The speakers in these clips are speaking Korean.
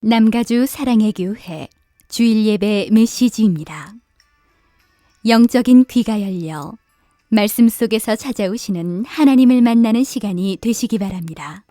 남가주 사랑의 교회 주일 예배 메시지입니다. 영적인 귀가 열려 말씀 속에서 찾아오시는 하나님을 만나는 시간이 되시기 바랍니다.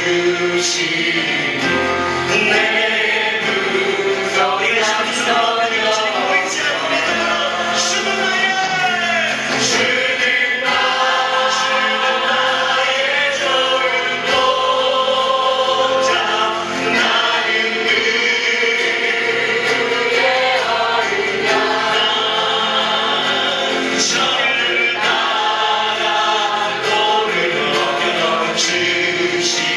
주시니 내 무서운 함성여 보이지 않는 믿음으로 주는 나의 주는 나의 좋은 동자 나는 그의 어린 양 저를 따라 도를 넘겨 주시니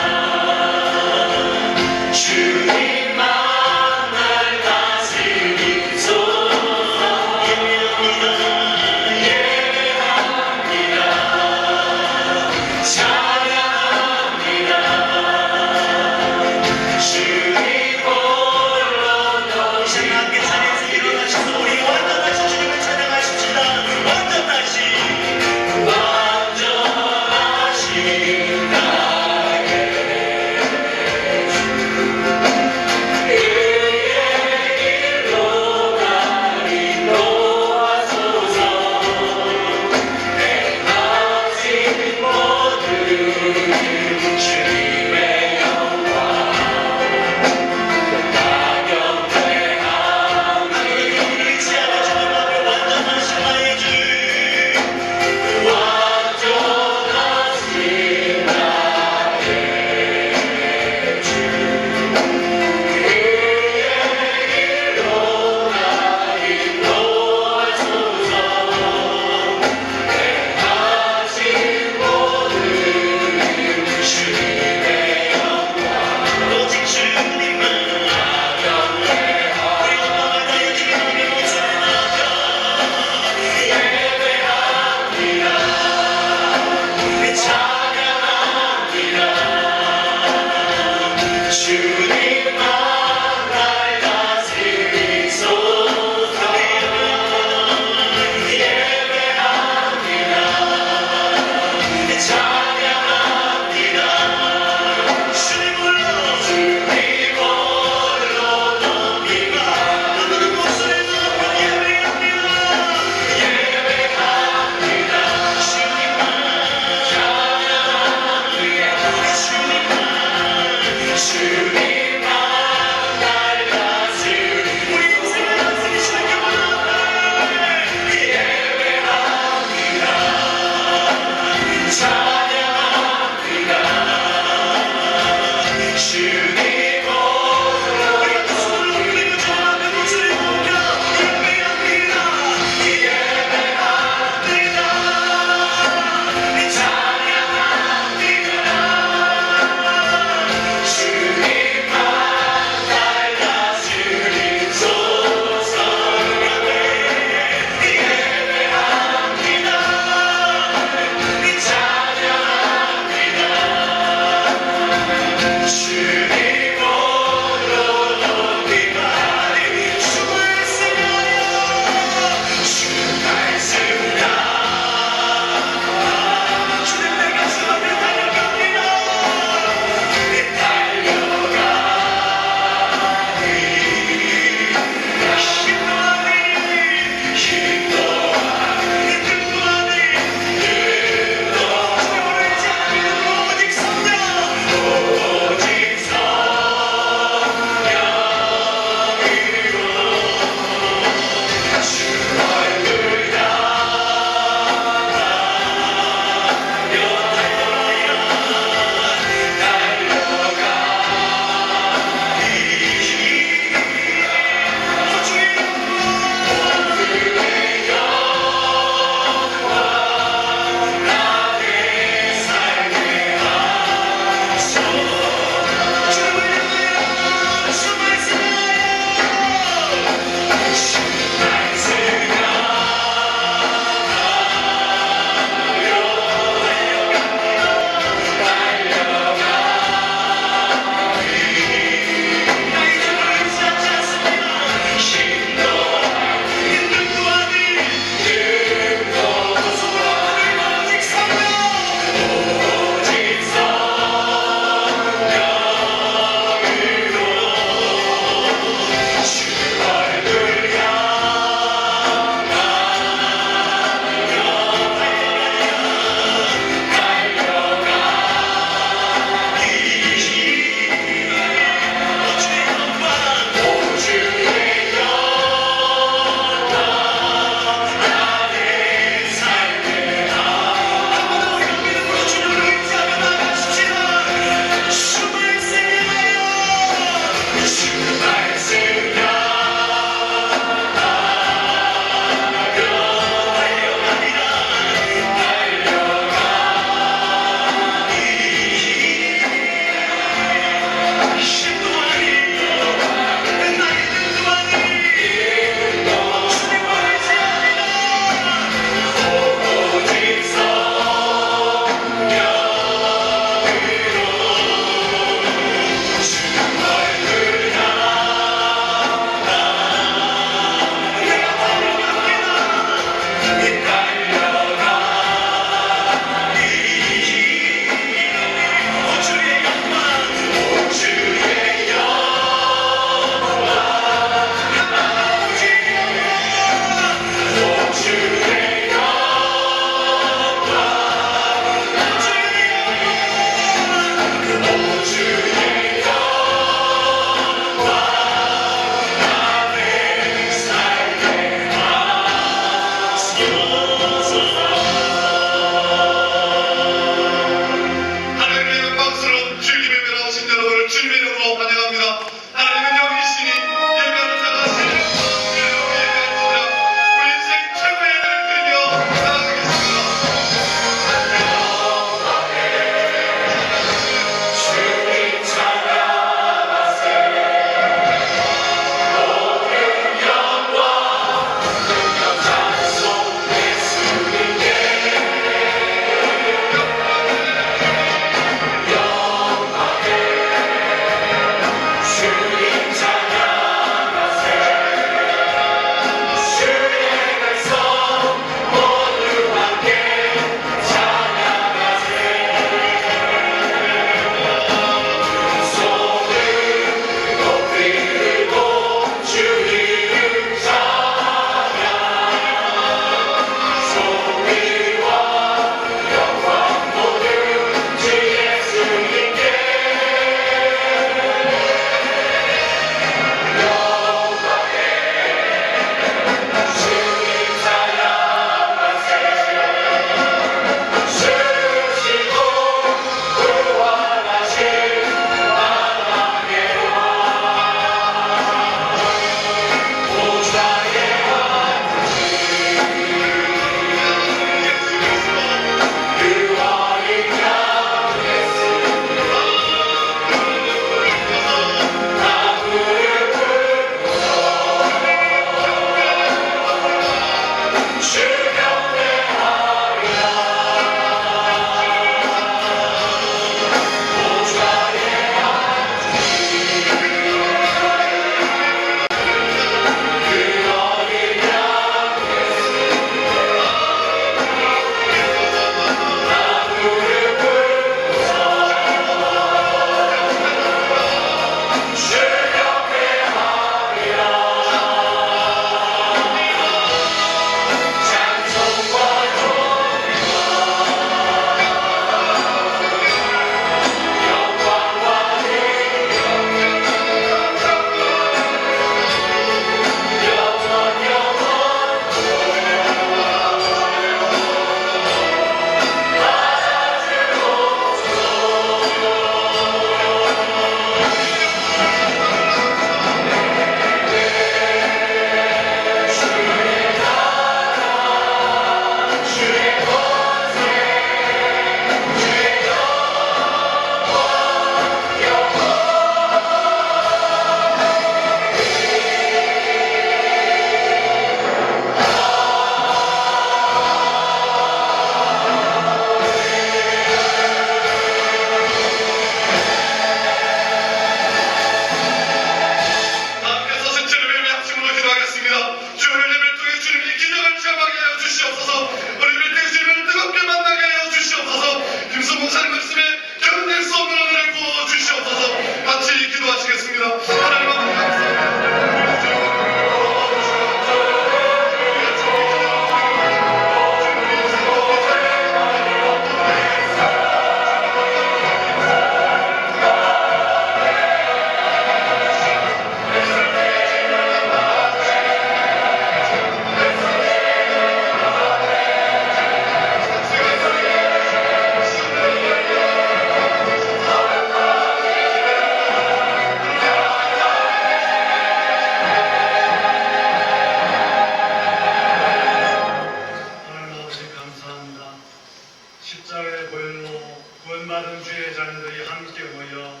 십자가의 보혈로 구원받은 주의 자녀들이 함께 모여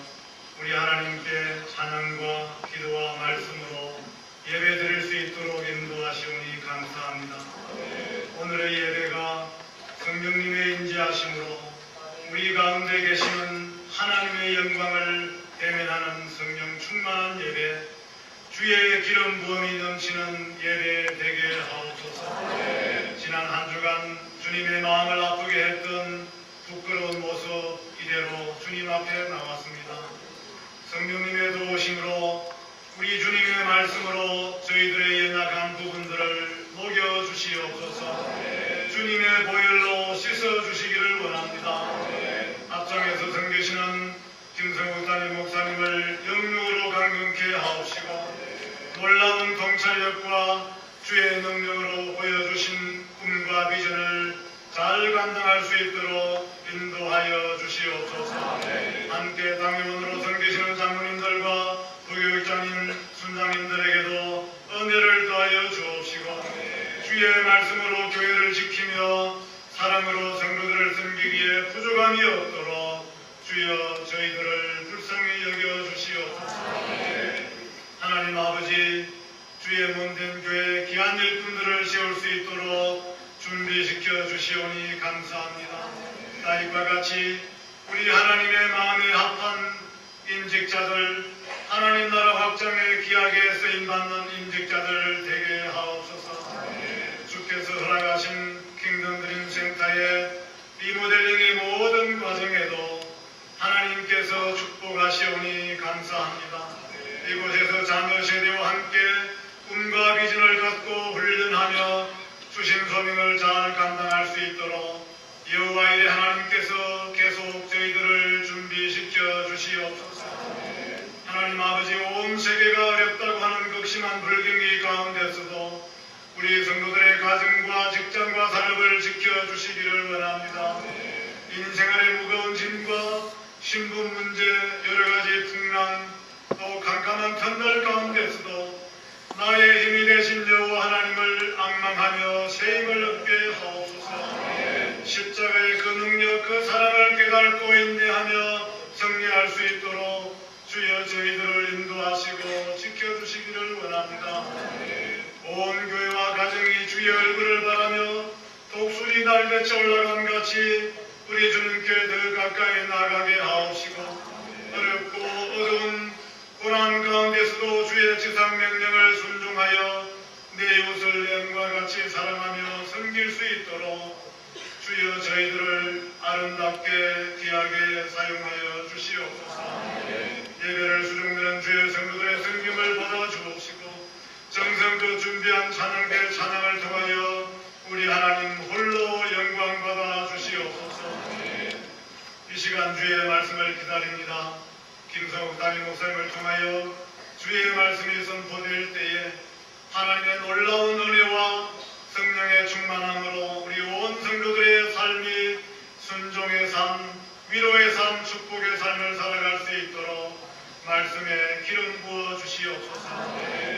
우리 하나님께 찬양과 기도와 말씀으로 예배드릴 수 있도록 인도하시오니 감사합니다. 오늘의 예배가 성령님의 인지하심으로 우리 가운데 계시는 하나님의 영광을 대면하는 성령 충만한 예배, 주의 기름 부음이 넘치는 예배 되게 하옵소서. 지난 한 주간 주님의 마음을 아프게 했던 부끄러운 모습 이대로 주님 앞에 나왔습니다. 성령님의 도우심으로 우리 주님의 말씀으로 저희들의 연약한 부분들을 녹여주시옵소서. 주님의 보혈로 씻어주시기를 원합니다. 앞장에서 섬기시는 김성욱 담임 목사님을 영육으로 강건케 하옵시고 놀라운 통찰력과 주의 능력으로 보여주신 꿈과 비전을 잘 감당할 수 있도록 인도하여 주시옵소서. 함께 당회원으로 섬기시는 장로님들과 부교육장님, 순장님들에게도 은혜를 더하여 주옵시고 주의 말씀으로 교회를 지키며 사랑으로 성도들을 섬기기에 부족함이 없도록 주여 저희들을 불쌍히 여겨 주시옵소서. 하나님 아버지, 주의 몸된 교회 귀한 일꾼들을 세울 수 있도록 준비시켜 주시오니 감사합니다. 다윗과 같이 우리 하나님의 마음에 합한 임직자들, 하나님 나라 확장에 귀하게 쓰임받는 임직자들 되게 하옵소서. 주께서 허락하신 킹덤 드림 센터의 리모델링의 모든 과정에도 하나님께서 축복하시오니 감사합니다. 이곳에서 자녀 세대와 함께 꿈과 비전을 갖고 훈련하며 주신 소명을 잘 감당할 수 있도록 여호와의 하나님께서 계속 저희들을 준비시켜 주시옵소서. 하나님 아버지, 온 세계가 어렵다고 하는 극심한 불경기 가운데서도 우리 성도들의 가정과 직장과 산업을 지켜주시기를 원합니다. 인생활의 무거운 짐과 신분 문제, 여러 가지 풍랑, 또 캄캄한 터널 가운데서도 나의 힘이 되신 여호와 하나님을 앙망하며 새 힘을 얻게 하옵소서. 십자가의 그 능력, 그 사랑을 깨닫고 인내하며 승리할 수 있도록 주여 저희들을 인도하시고 지켜주시기를 원합니다. 온 교회와 가정이 주의 얼굴을 바라며 독수리 날개쳐 올라간 같이 우리 주님께 더 가까이 나가게 하옵시고 어렵고 어두운 고난 가운데서도 주의 지상 명령을 순종하여 내 이웃을 영과 같이 사랑하며 섬길 수 있도록 주여 저희들을 아름답게 귀하게 사용하여 주시옵소서. 예배를 수종드는 주의 성도들의 섬김을 받아 주옵시고 정성껏 준비한 찬양대 찬양을 통하여 우리 하나님 홀로 영광 받아 주시옵소서. 이 시간 주의 말씀을 기다립니다. 김성욱 담임 목사님을 통하여 주의 말씀이 선포될 때에 하나님의 놀라운 은혜와 성령의 충만함으로 우리 온 성도들의 삶이 순종의 삶, 위로의 삶, 축복의 삶을 살아갈 수 있도록 말씀에 기름 부어 주시옵소서.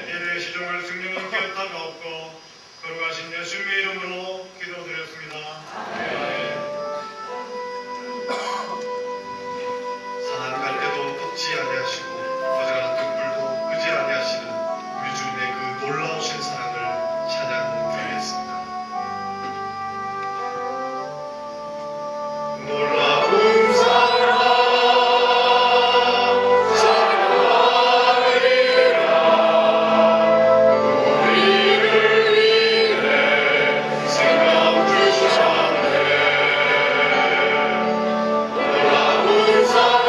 예배 시종을 성령님께 엇다가옵고 거룩하신 예수님의 이름으로 기도드렸습니다. 산안 갈 때도 꺾지 아니하시고 어지간한 등불도 끄지 아니하시는 우리 주님의 그 놀라우신 사랑을 찬양드리겠습니다. 놀라운 사랑 우리를 위해 생명 주셨네. 놀라운 사랑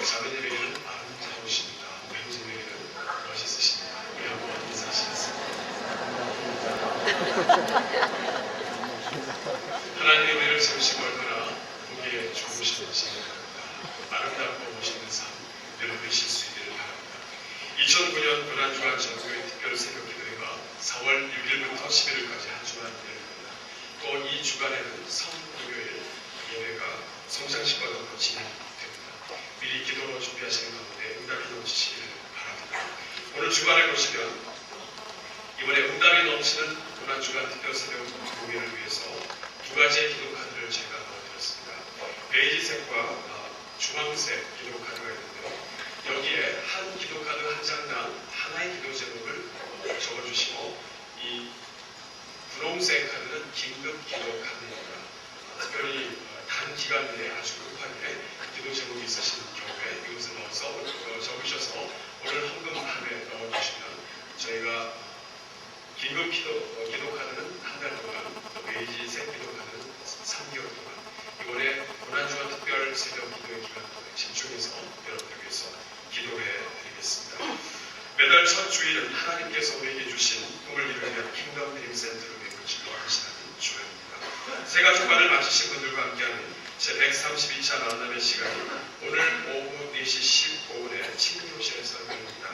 자매님에게는 아름다우십니다. 형제님에게는 멋있으십니다. 우리 한번 인사하시겠습니다. 하나님의 은혜를 세우시고 얼마나 보기에 좋으신지 아름답고 멋있는 삶 늘 누리실 수 있기를 바랍니다. 2009년 고난주간 전교회 특별 새벽 기도회가 4월 6일부터 11일까지 한 주간 열립니다. 또 이 주간에는 성금요일 예배가 성장식과 더불어 진행됩니다. 미리 기도로 준비하시는 가운데 응답이 넘치시기를 바랍니다. 오늘 주간에 보시면 이번에 응답이 넘치는 고난주간 특별 새벽 기도회를 위해서 두 가지의 기도 카드를 제가 넣어드렸습니다. 베이지색과 주황색 기도 카드가 있는데요. 여기에 한 기도 카드 한 장당 하나의 기도 제목을 적어주시고 이 분홍색 카드는 긴급 기도 카드입니다. 특별히 단기간 내에 아주 급하게 기도 제목이 있으신 경우에 이것을 넣어서 적으셔서 오늘 헌금함에 넣어주시면 저희가 긴급 기도 카드는 한 달 동안, 베이지색 기도 카드는 3개월 동안 이번에 고난주간 특별 새벽 기도의 기간 동안 집중해서 여러분들 위해서 기도해 드리겠습니다. 매달 첫 주일은 하나님께서 우리에게 주신 꿈을 이루기 위한 킹덤 드림 센터를 매물질로 하시는 주간입니다. 새가 주간을 마치신 분들과 함께하는 제 132차 만남의 시간이 오늘 오후 4시 15분에 친교실에서 열립니다.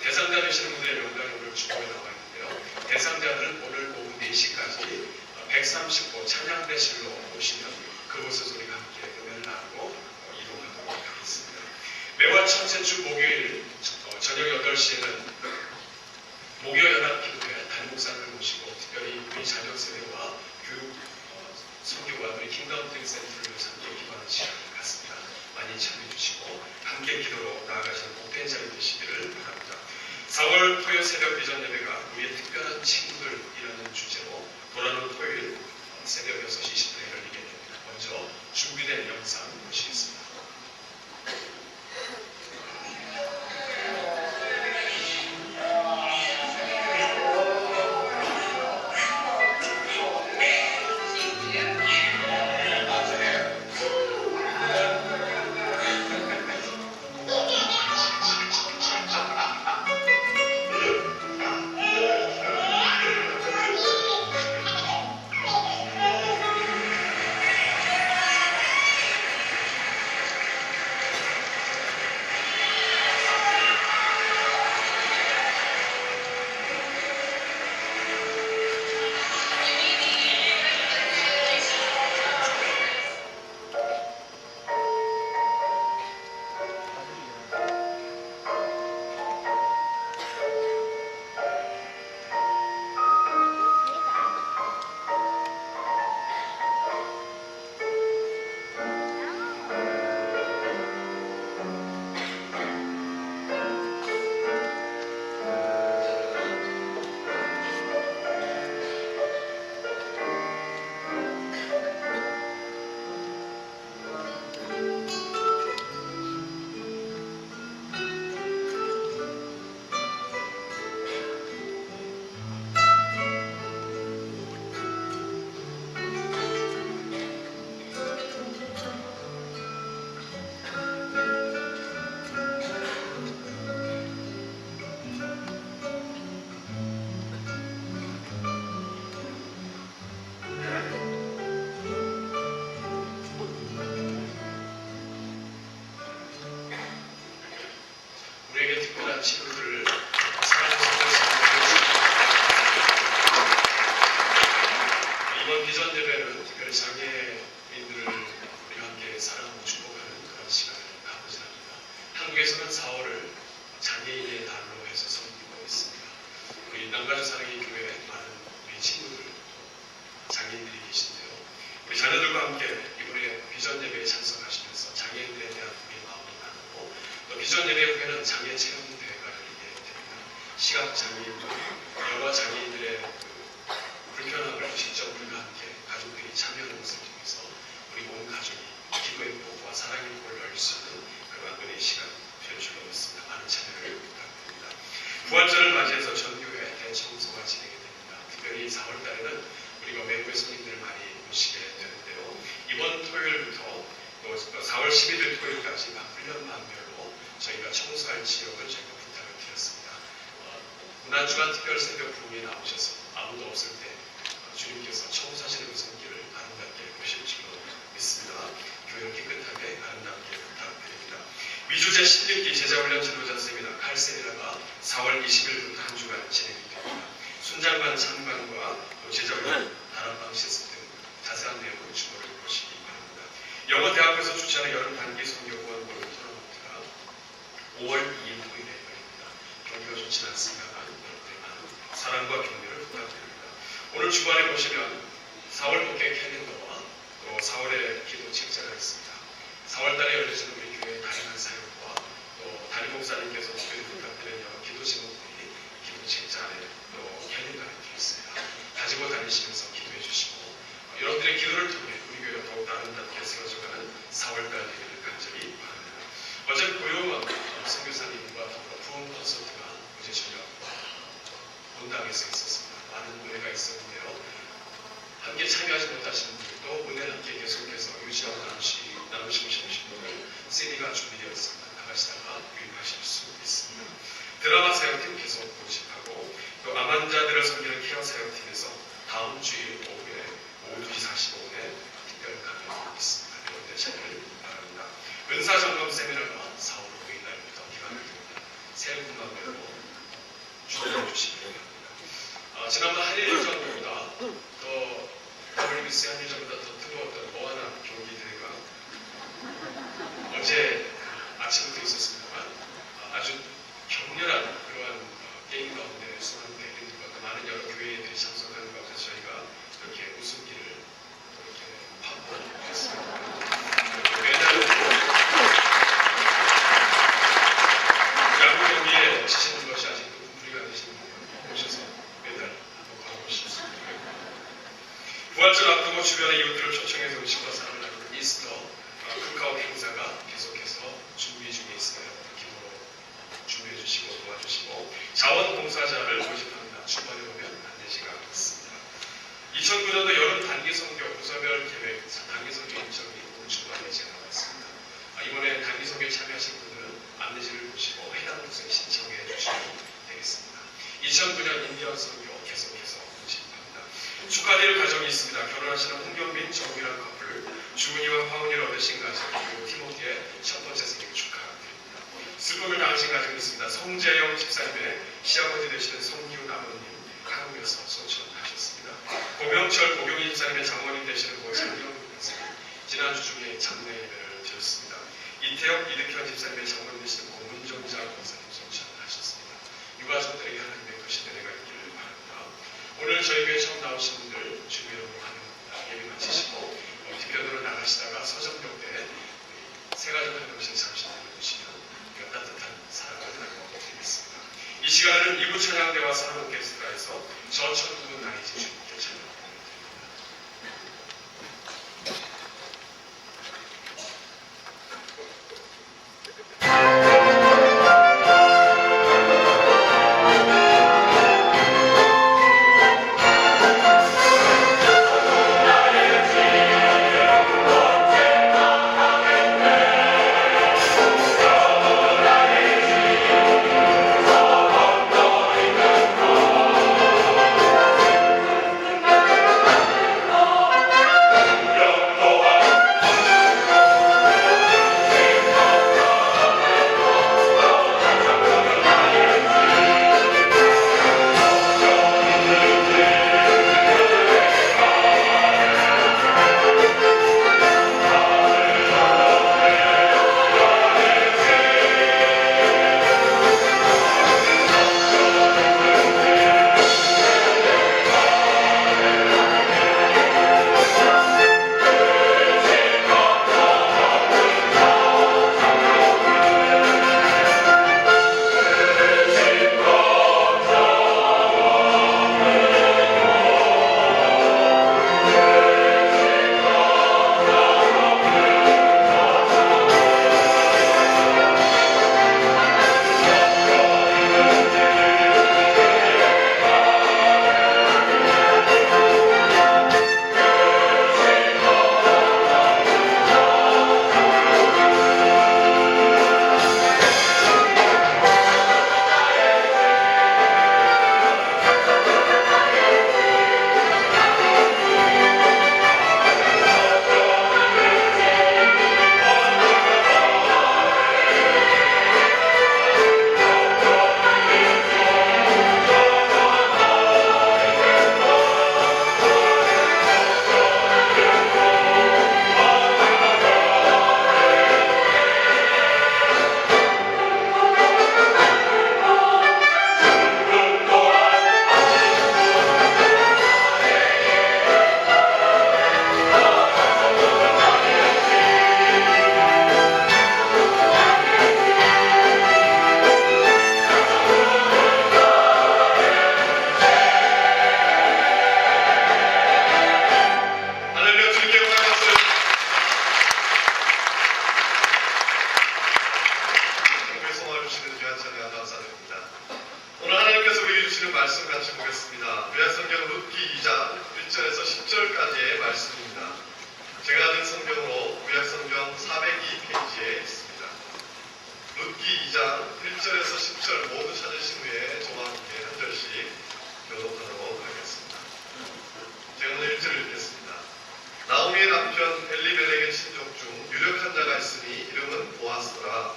대상자 되시는 분들의 명단이 오늘 주보에 나와 있는데요. 대상자들은 오늘 오후 4시까지 135 찬양대실로 오시면 그곳에서 우리가 함께 은혜를 나누고 이동하도록 하겠습니다. 매월 첫째 주 목요일 저녁 8시에는 목요연합 기도회 단목사를 모시고 특별히 우리 자녀 세대와 교육 선교와 우리 킹덤 드림 센터를 위해서 함께 기도하는 시간을 갖습니다. 많이 참여해 주시고 함께 기도로 나아가시는 복된 자리 되시기를 바랍니다. 4월 토요 새벽 비전 예배가 우리의 특별한 친구들이라는 주제로 돌아오는 토요일 새벽 6시 20분에 열리게 됩니다. 먼저 준비된 영상 보시겠습니다. 우리에게 특별한 친구들을 이번 비전 예배는 특별히 장애인들을 우리가 함께 사랑하고 축복하는 그런 시간을 갖고자 합니다. 한국에서는 4월을 장애인의 달로 해서 섬기고 있습니다. 우리 남가주 사랑의 교회에 많은 우리 친구들, 장애인들이 계신데요. 우리 자녀들과 함께 이번에 비전 예배에 참석하시면서 장애인들에 대한 우리의 마음을 나누고 또 비전 예배 후에는 장애 체험 대회가 열리게 됩니다. 시각 장애인들, 여러 장애인들의 불편함을 직접 우리가 함께 가족들이 참여하는 것을 통해서 우리 온 가족이 기도의 복과 사랑의 복을 얻을 수 있는 그런 은혜의 시간 되어 주려고 있습니다. 많은 참여를 부탁드립니다. 부활절을 맞이해서 전교회 대청소가 진행이 됩니다. 특별히 4월 달에는 우리가 외국의 손님들을 많이 모시게 되는데요. 이번 토요일부터 또 4월 11일 토요일까지 각 훈련반별로 저희가 청소할 지역을 저희가 부탁을 드렸습니다. 문안주간 특별 새벽 부흥에 나오셔서 아무도 없을 때 주님께서 청소하시는 그 손길을 아름답게 보실 줄로 믿습니다. 교회를 깨끗하게 아름답게 부탁드립니다. 미주제 16기 제자훈련 지도자 세미나 칼세미나가 4월 20일부터 한 주간 진행이 됩니다. 순장관 참관과 또 제자훈련 다락방 시스템 자세한 내용을 주목해 보시기 바랍니다. 영어대학교에서 주최하는 여름 단기 선교 후원 토너먼트가 5월 2일 토요일에 열립니다. 경기가 좋지는 않습니다만 여러분들의 많은 사랑과 격려를 부탁드립니다. 오늘 주간에 보시면 4월 목회 캘린더와 또 4월의 기도 책자가 있습니다. 4월달에 열려지는 우리 교회의 다양한 사역과 또 담임 목사님께서 특별히 부탁드리는 여러 기도 제목들이 기도 책자 안에 또 캘린더 안에 들어있습니다. 가지고 다니시면서 기도해 주시고 여러분들의 기도를 통해 우리 교회가 더욱 아름답게 세워져가는 4월달 되기를 간절히 바랍니다. 어제 고요한 선교사님과 더불어 부흥 콘서트가 어제 저녁 본당에서 있었습니다. 많은 노래가 있었는데요. 함께 참여하지 못하신 분들도 은혜를 함께 계속해서 유지하고 나누시고 싶으신 분들 CD가 준비되어 있습니다. 나가시다가 구입하실 수 있습니다. 드라마 사역팀 계속 모집하고 또 암환자들을 섬기는 케어 사역팀에서 다음 주일 오후에 오후 2시 45분에 특별 강연이 있습니다. 여러분들 참여를 바랍니다. 은사점검 세미나가 4월 5일 날부터 기간을 둡니다. 새 분만별로 주문해 주시기 바랍니다. 지난번 한일전보다 더 WBC 한일전보다 더 뜨거웠던 모아나 경기 대회가 어제 아침부터 있었습니다만 아주 격렬한 그러한 게임 가운데 수많은 백인들과 많은 여러 교회들이 참석하는 가운데 저희가 이렇게 웃음기를 이렇게 확보했습니다. 야구 경기에 지시는 것이 아직도 분리가 되시는 분들 오셔서 매달 한번 걸어보실 수 있습니다. 부활절 앞두고 주변의 이웃들을 초청해서 음식과 사랑을 나누는 이스터 크카오 행사가 계속해서 준비 중에 있어요. 기도로 준비해 주시고 도와주시고 자원봉사자를 모집합니다. 주말에 오면 안내시가 있습니다. 2009년도 여름 단기선교 부서별 계획 단기선교 일정이 오늘 주말에 진행하고 있습니다. 이번에 단기선교에 참여하신 분들은 안내지를 보시고 해당 곳에 신청해 주시면 되겠습니다. 2009년 인디언 선교 계속해서 모집합니다. 축하드릴 가정이 있습니다. 결혼하시는 홍경민, 정유란 커플, 주은이와 화은이를 얻으신 가정, 그리고 티모티의 첫 번째 생일 축하드립니다. 슬픔을 당하신 가정이 있습니다. 성재영 집사님의 시아버지 되시는 성기훈 아버님, 한국에서 소천하셨습니다. 고명철 고경희 집사님의 장모님 되시는 고장경 선생님, 지난주 중에 장례 예배를 드렸습니다. 이태혁 이득현 집사님의 장모님 되시는 고문정자 권사님 소천하셨습니다. 유가족들에게 하나님의 크신 은혜가 있기를 바랍니다. 오늘 저희 교회 처음 나오신 분들 주님의 이름으로 환영합니다. 예배 마치시고 뒤편으로 나가시다가 서정역 때 세가족 한명씩 잠시 들려주시면 따뜻한 사랑을 나눠드리겠습니다. 이 시간에는 이부 찬양대와 사랑 오케스트라에서 저천국은 나이지 주님께 찬양합니다. 주시는 말씀 같이 보겠습니다. 구약성경 룻기 2장 1절에서 10절까지의 말씀입니다. 제가 가진 성경으로 구약성경 402페이지에 있습니다. 룻기 2장 1절에서 10절 모두 찾으신 후에 저와 함께 한 절씩 교독하도록 하겠습니다. 제가 오늘 1절을 읽겠습니다. 나오미의 남편 엘리멜렉의 친족 중 유력한 자가 있으니 이름은 보아스더라.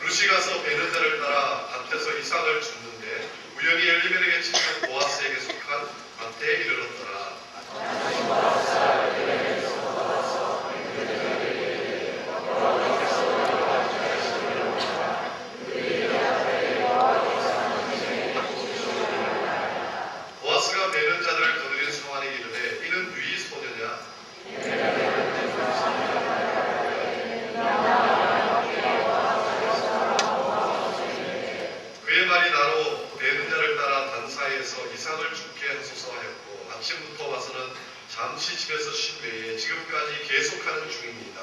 룻이 가서 베르자를 따라 밭에서 이삭을 줍는데 우연히 엘리멜렉의 친족 보아스에게 속한 밭에 이르렀더라. 보아스가 베는 자들을 거느린 상환이 이르되 이는 누이 소녀냐? 그의 말이 나로 베는 자를 따라 단사이에서 이삭을 죽게 하소서 하였고 아침부터 와서는 잠시 집에서 쉰 외에 지금까지 계속하는 중입니다.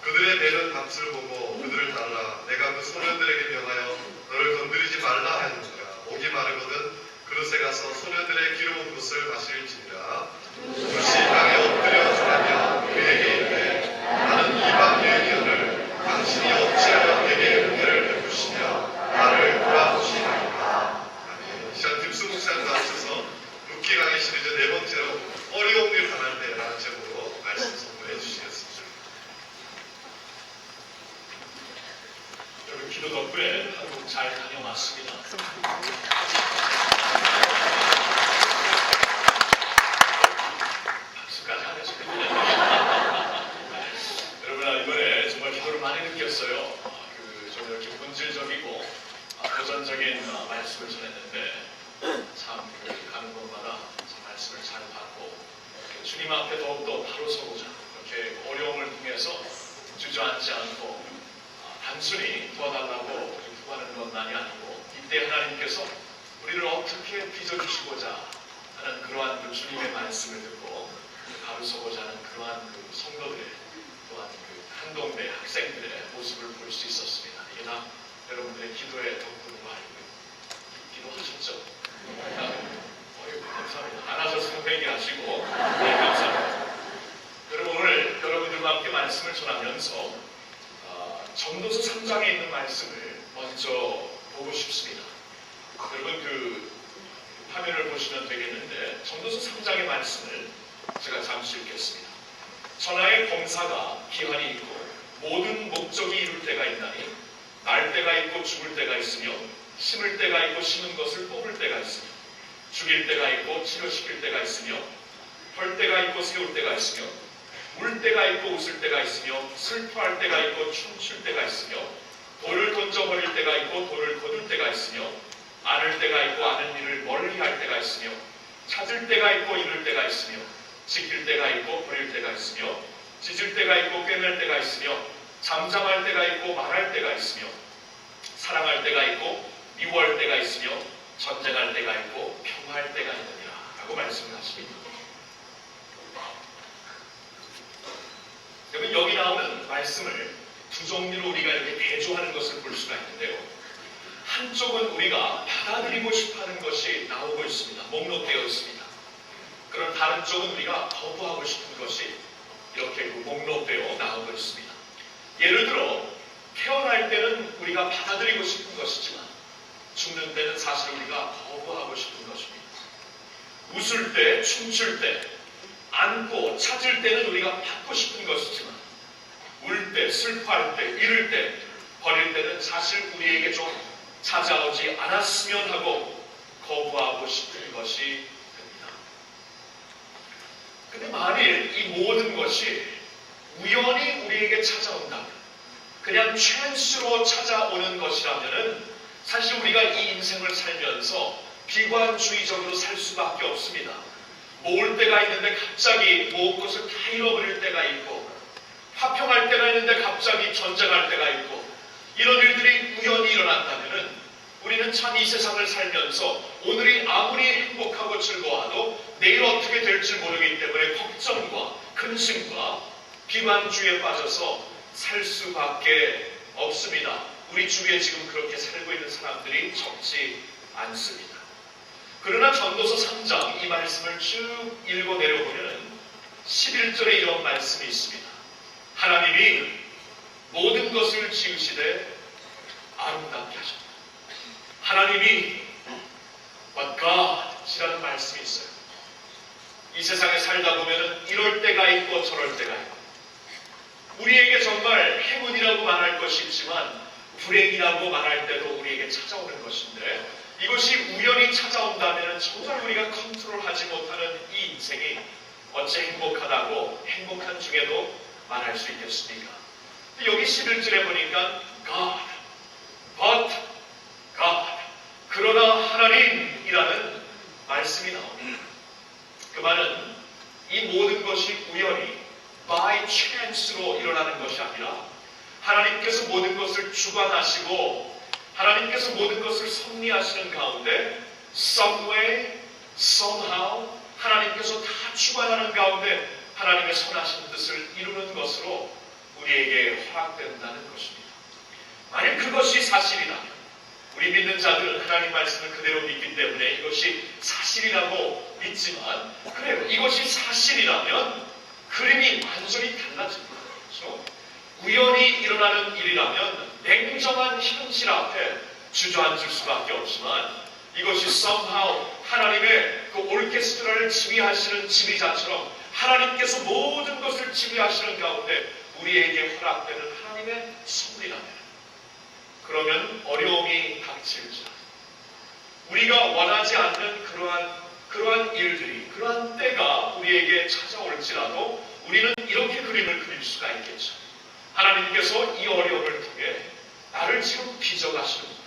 그들의 배는 밭을 보고 그들을 따르라. 내가 그 소년들에게 명하여 너를 건드리지 말라 하였느니라. 목이 마르거든 그릇에 가서 소년들의 기름은 것을 마실지니라. 룻이 땅에 엎드려 절하며 그에게 이르되 나는 이방 여인이오늘 당신이 어찌하여 내게 은혜를 베푸시며 나를 돌아보시나이까. 아멘. 이 시간 딥스 목사님 나오셔서 룻기 강의 시리즈 네 번째로 어려운 일 당할 때라는 제목으로 말씀 선포해 주시겠습니다. 여러분 기도 덕분에 한국 잘 다녀왔습니다. 박수까지 하겠습니다. 여러분 이번에 정말 기도를 많이 느꼈어요. 좀 이렇게 본질적이고 도전적인 말씀을 전했는데 참 가는 곳마다 참 말씀을 잘 받고 주님 앞에 더욱더 바로 서고자 이렇게 어려움을 통해서 주저앉지 않고 단순히 도와달라고 구하는 것만이 아니고 이때 하나님께서 우리를 어떻게 빚어주시고자 하는 그러한 그 주님의 말씀을 듣고 바로 서고자 하는 그러한 그 성도들의 또한 그 한동대 학생들의 모습을 볼 수 있었습니다. 이게 다 여러분들의 기도의 덕분인 거 알고요. 기도하셨죠? 감사합니다. 안 하셨으면 회개하시고 네, 감사합니다. 여러분 오늘 여러분들과 함께 말씀을 전하면서 전도서 3장에 있는 말씀을 먼저 보고 싶습니다. 여러분 그 화면을 보시면 되겠는데 전도서 3장의 말씀을 제가 잠시 읽겠습니다. 천하의 검사가 기한이 있고 모든 목적이 이룰 때가 있나니 날 때가 있고 죽을 때가 있으며 심을 때가 있고 심은 것을 뽑을 때가 있으며 죽일 때가 있고 치료시킬 때가 있으며 헐 때가 있고 세울 때가 있으며 울 때가 있고 웃을 때가 있으며 슬퍼할 때가 있고 춤출 때가 있으며 돌을 던져버릴 때가 있고 돌을 거둘 때가 있으며 안을 때가 있고 아는 일을 멀리할 때가 있으며 찾을 때가 있고 잃을 때가 있으며 지킬 때가 있고 버릴 때가 있으며 찢을 때가 있고 꿰맬 때가 있으며 잠잠할 때가 있고 말할 때가 있으며 사랑할 때가 있고 미워할 때가 있으며 전쟁할 때가 있고 평화할 때가 있느니라 라고 말씀하십니다. 여러분 여기 나오는 말씀을 두 종류로 우리가 이렇게 대조하는 것을 볼 수가 있는데요. 한쪽은 우리가 받아들이고 싶어하는 것이 나오고 있습니다. 목록되어 있습니다. 그런 다른 쪽은 우리가 거부하고 싶은 것이 이렇게 목록되어 나오고 있습니다. 예를 들어 태어날 때는 우리가 받아들이고 싶은 것이지만 죽는 때는 사실 우리가 거부하고 싶은 것입니다. 웃을 때, 춤출 때, 안고 찾을 때는 우리가 받고 싶은 것이지만 울 때, 슬퍼할 때, 잃을 때, 버릴 때는 사실 우리에게 좀 찾아오지 않았으면 하고 거부하고 싶은 것이 됩니다. 근데 만일 이 모든 것이 우연히 우리에게 찾아온다면 그냥 찬스로 찾아오는 것이라면은 사실 우리가 이 인생을 살면서 비관주의적으로 살 수밖에 없습니다. 모을 때가 있는데 갑자기 모은 것을 다 잃어버릴 때가 있고 화평할 때가 있는데 갑자기 전쟁할 때가 있고, 이런 일들이 우연히 일어난다면은 우리는 참 이 세상을 살면서 오늘이 아무리 행복하고 즐거워도 내일 어떻게 될지 모르기 때문에 걱정과 근심과 비관주의에 빠져서 살 수밖에 없습니다. 우리 주위에 지금 그렇게 살고 있는 사람들이 적지 않습니다. 그러나 전도서 3장 이 말씀을 쭉 읽어 내려보면 11절에 이런 말씀이 있습니다. 하나님이 모든 것을 지으시되 아름답게 하셨다. 하나님이 But God이라는 말씀이 있어요. 이 세상에 살다 보면 이럴 때가 있고 저럴 때가 있고, 우리에게 정말 행운이라고 말할 것이 있지만 불행이라고 말할 때도 우리에게 찾아오는 것인데, 이것이 우연히 찾아온다면 정말 우리가 컨트롤하지 못하는 이 인생이 어찌 행복하다고 행복한 중에도 말할 수 있겠습니까? 여기 11절에 보니까 God, but God, 그러나 하나님이라는 말씀이 나옵니다. 그 말은 이 모든 것이 우연히 by chance로 일어나는 것이 아니라 하나님께서 모든 것을 주관하시고 하나님께서 모든 것을 섭리하시는 가운데 some way, somehow 하나님께서 다 주관하는 가운데 하나님의 선하신 뜻을 이루는 것으로 우리에게 허락된다는 것입니다. 만약 그것이 사실이라면 우리 믿는 자들은 하나님 말씀을 그대로 믿기 때문에 이것이 사실이라고 믿지만, 그래요, 이것이 사실이라면 그림이 완전히 달라집니다. 그렇죠? 우연히 일어나는 일이라면 냉정한 현실 앞에 주저앉을 수밖에 없지만, 이것이 somehow 하나님의 그 오르케스트라를 지휘하시는 지휘자처럼 하나님께서 모든 것을 지휘하시는 가운데 우리에게 허락되는 하나님의 섭리라면, 그러면 어려움이 닥칠지라도 우리가 원하지 않는 그러한 일들이, 그러한 때가 우리에게 찾아올지라도 우리는 이렇게 그림을 그릴 수가 있겠죠. 하나님께서 이 어려움을 통해 나를 지금 빚어가시는 거예요.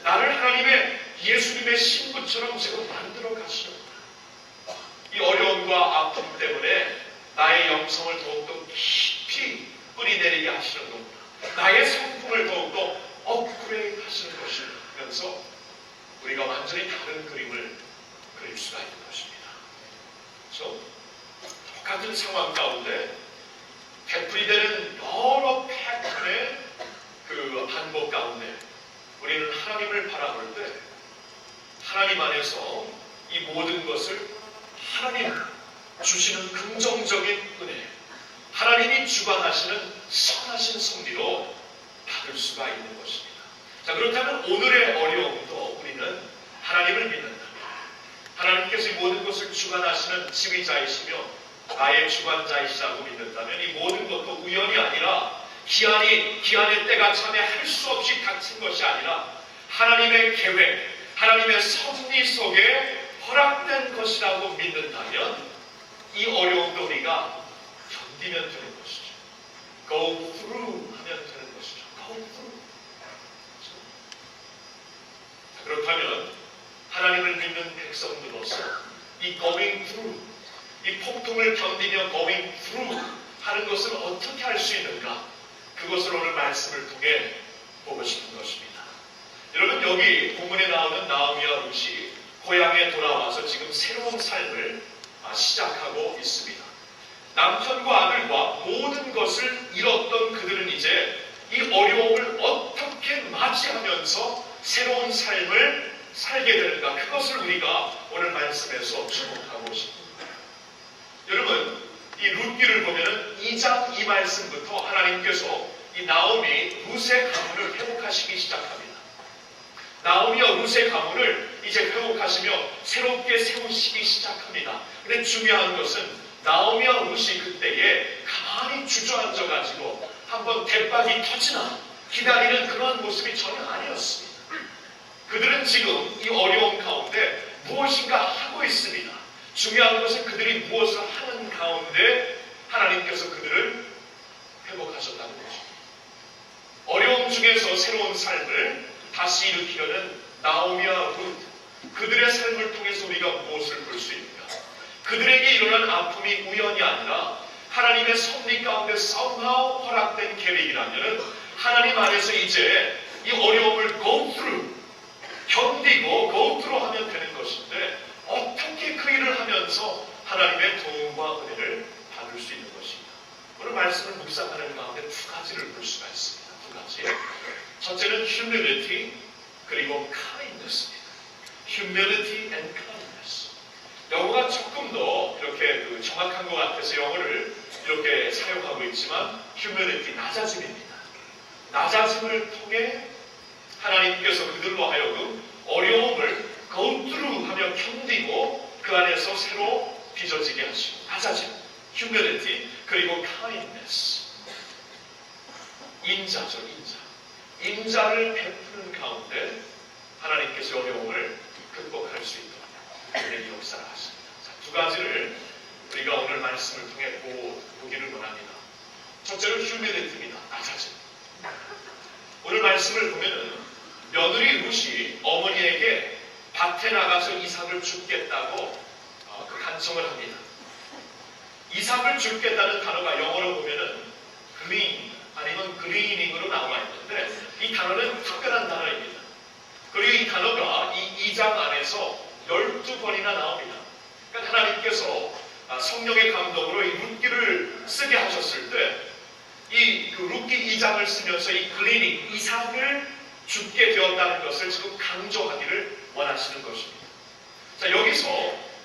나를 하나님의 예수님의 신부처럼 지금 만들어 가시는 거예요. 이 어려움과 아픔 때문에 나의 영성을 더욱더 깊이 뿌리내리게 하시는 겁니다. 나의 성품을 더욱더 업그레이드 하시는 것이면서 우리가 완전히 다른 그림을 그릴 수가 있는 것입니다. 그렇죠? 똑같은 상황 가운데 되풀이되는 여러 패턴의 그 반복 가운데 우리는 하나님을 바라볼 때 하나님 안에서 이 모든 것을 하나님 주시는 긍정적인 은혜, 하나님이 주관하시는 선하신 섭리로 받을 수가 있는 것입니다. 자, 그렇다면 오늘의 어려움도 우리는 하나님을 믿는다. 하나님께서 이 모든 것을 주관하시는 지휘자이시며 나의 주관자이시라고 믿는다면 이 모든 것도 우연이 아니라 기한의 때가 참에 할 수 없이 닥친 것이 아니라 하나님의 계획, 하나님의 섭리 속에 허락된 것이라고 믿는다면 이 어려움도 우리가 견디면 되는 것이죠. Go through 하면 되는 것이죠. Go through. 자, 그렇다면 하나님을 믿는 백성들로서 이 going through, 이 폭풍을 견디며 going through 하는 것을 어떻게 할 수 있는가? 그것을 오늘 말씀을 통해 보고 싶은 것입니다. 여러분, 여기 본문에 나오는 나오미와 룻이 고향에 돌아와서 지금 새로운 삶을 시작하고 있습니다. 남편과 아들과 모든 것을 잃었던 그들은 이제 이 어려움을 어떻게 맞이하면서 새로운 삶을 살게 되는가, 그것을 우리가 오늘 말씀에서 주목하고 싶습니다. 여러분, 이 룻기를 보면은 2장 이 말씀부터 하나님께서 이 나오미 룻의 가문을 회복하시기 시작합니다. 나오미와 룻의 가문을 이제 회복하시며 새롭게 세우시기 시작합니다. 근데 중요한 것은 나오미와 룻이 그때에 가만히 주저앉아가지고 한번 대박이 터지나 기다리는 그런 모습이 전혀 아니었습니다. 그들은 지금 이 어려움 가운데 무엇인가 하고 있습니다. 중요한 것은 그들이 무엇을 하는 가운데 하나님께서 그들을 회복하셨다는 것입니다. 어려움 중에서 새로운 삶을 다시 일으키려는 나오미와 룻, 그들의 삶을 통해서 우리가 무엇을 볼 수 있는가? 그들에게 일어난 아픔이 우연이 아니라 하나님의 섭리 가운데 somehow 허락된 계획이라면 하나님 안에서 이제 이 어려움을 go through, 견디고 go through 하면 되는 것인데 어떻게 그 일을 하면서 하나님의 도움과 은혜를 받을 수 있는 것인가. 오늘 말씀을 묵상하는 가운데 두 가지를 볼 수가 있습니다. 두 가지. 첫째는 humility 그리고 kindness입니다. humility and kindness. 영어가 조금 더 이렇게 정확한 것 같아서 영어를 이렇게 사용하고 있지만 humility, 낮아짐입니다. 낮아짐을 통해 하나님께서 그들로 하여금 어려움을 go through 하며 견디고 그 안에서 새로 빚어지게 하시고 낮아짐, humility 그리고 kindness. 인자죠, 인자를 베푸는 가운데 하나님께서 어려움을 극복할 수 있도록 그들의 역사를 하십니다. 자, 두 가지를 우리가 오늘 말씀을 통해 보기를 원합니다. 첫째로 humility입니다. 낮아짐. 오늘 말씀을 보면은 며느리 룻이 어머니에게 밭에 나가서 이삭을 줍겠다고 그 간청을 합니다. 이삭을 줍겠다는 단어가 영어로 보면은 green 아니면 greening으로 나와 있는데 이 단어는 특별한 단어입니다. 그리고 이 단어가 이 2장 안에서 12번이나 나옵니다. 그러니까 하나님께서 성령의 감동으로 이 룻기를 쓰게 하셨을 때 이 룻기 2장을 쓰면서 이 글리닝, 이삭을 죽게 되었다는 것을 지금 강조하기를 원하시는 것입니다. 자, 여기서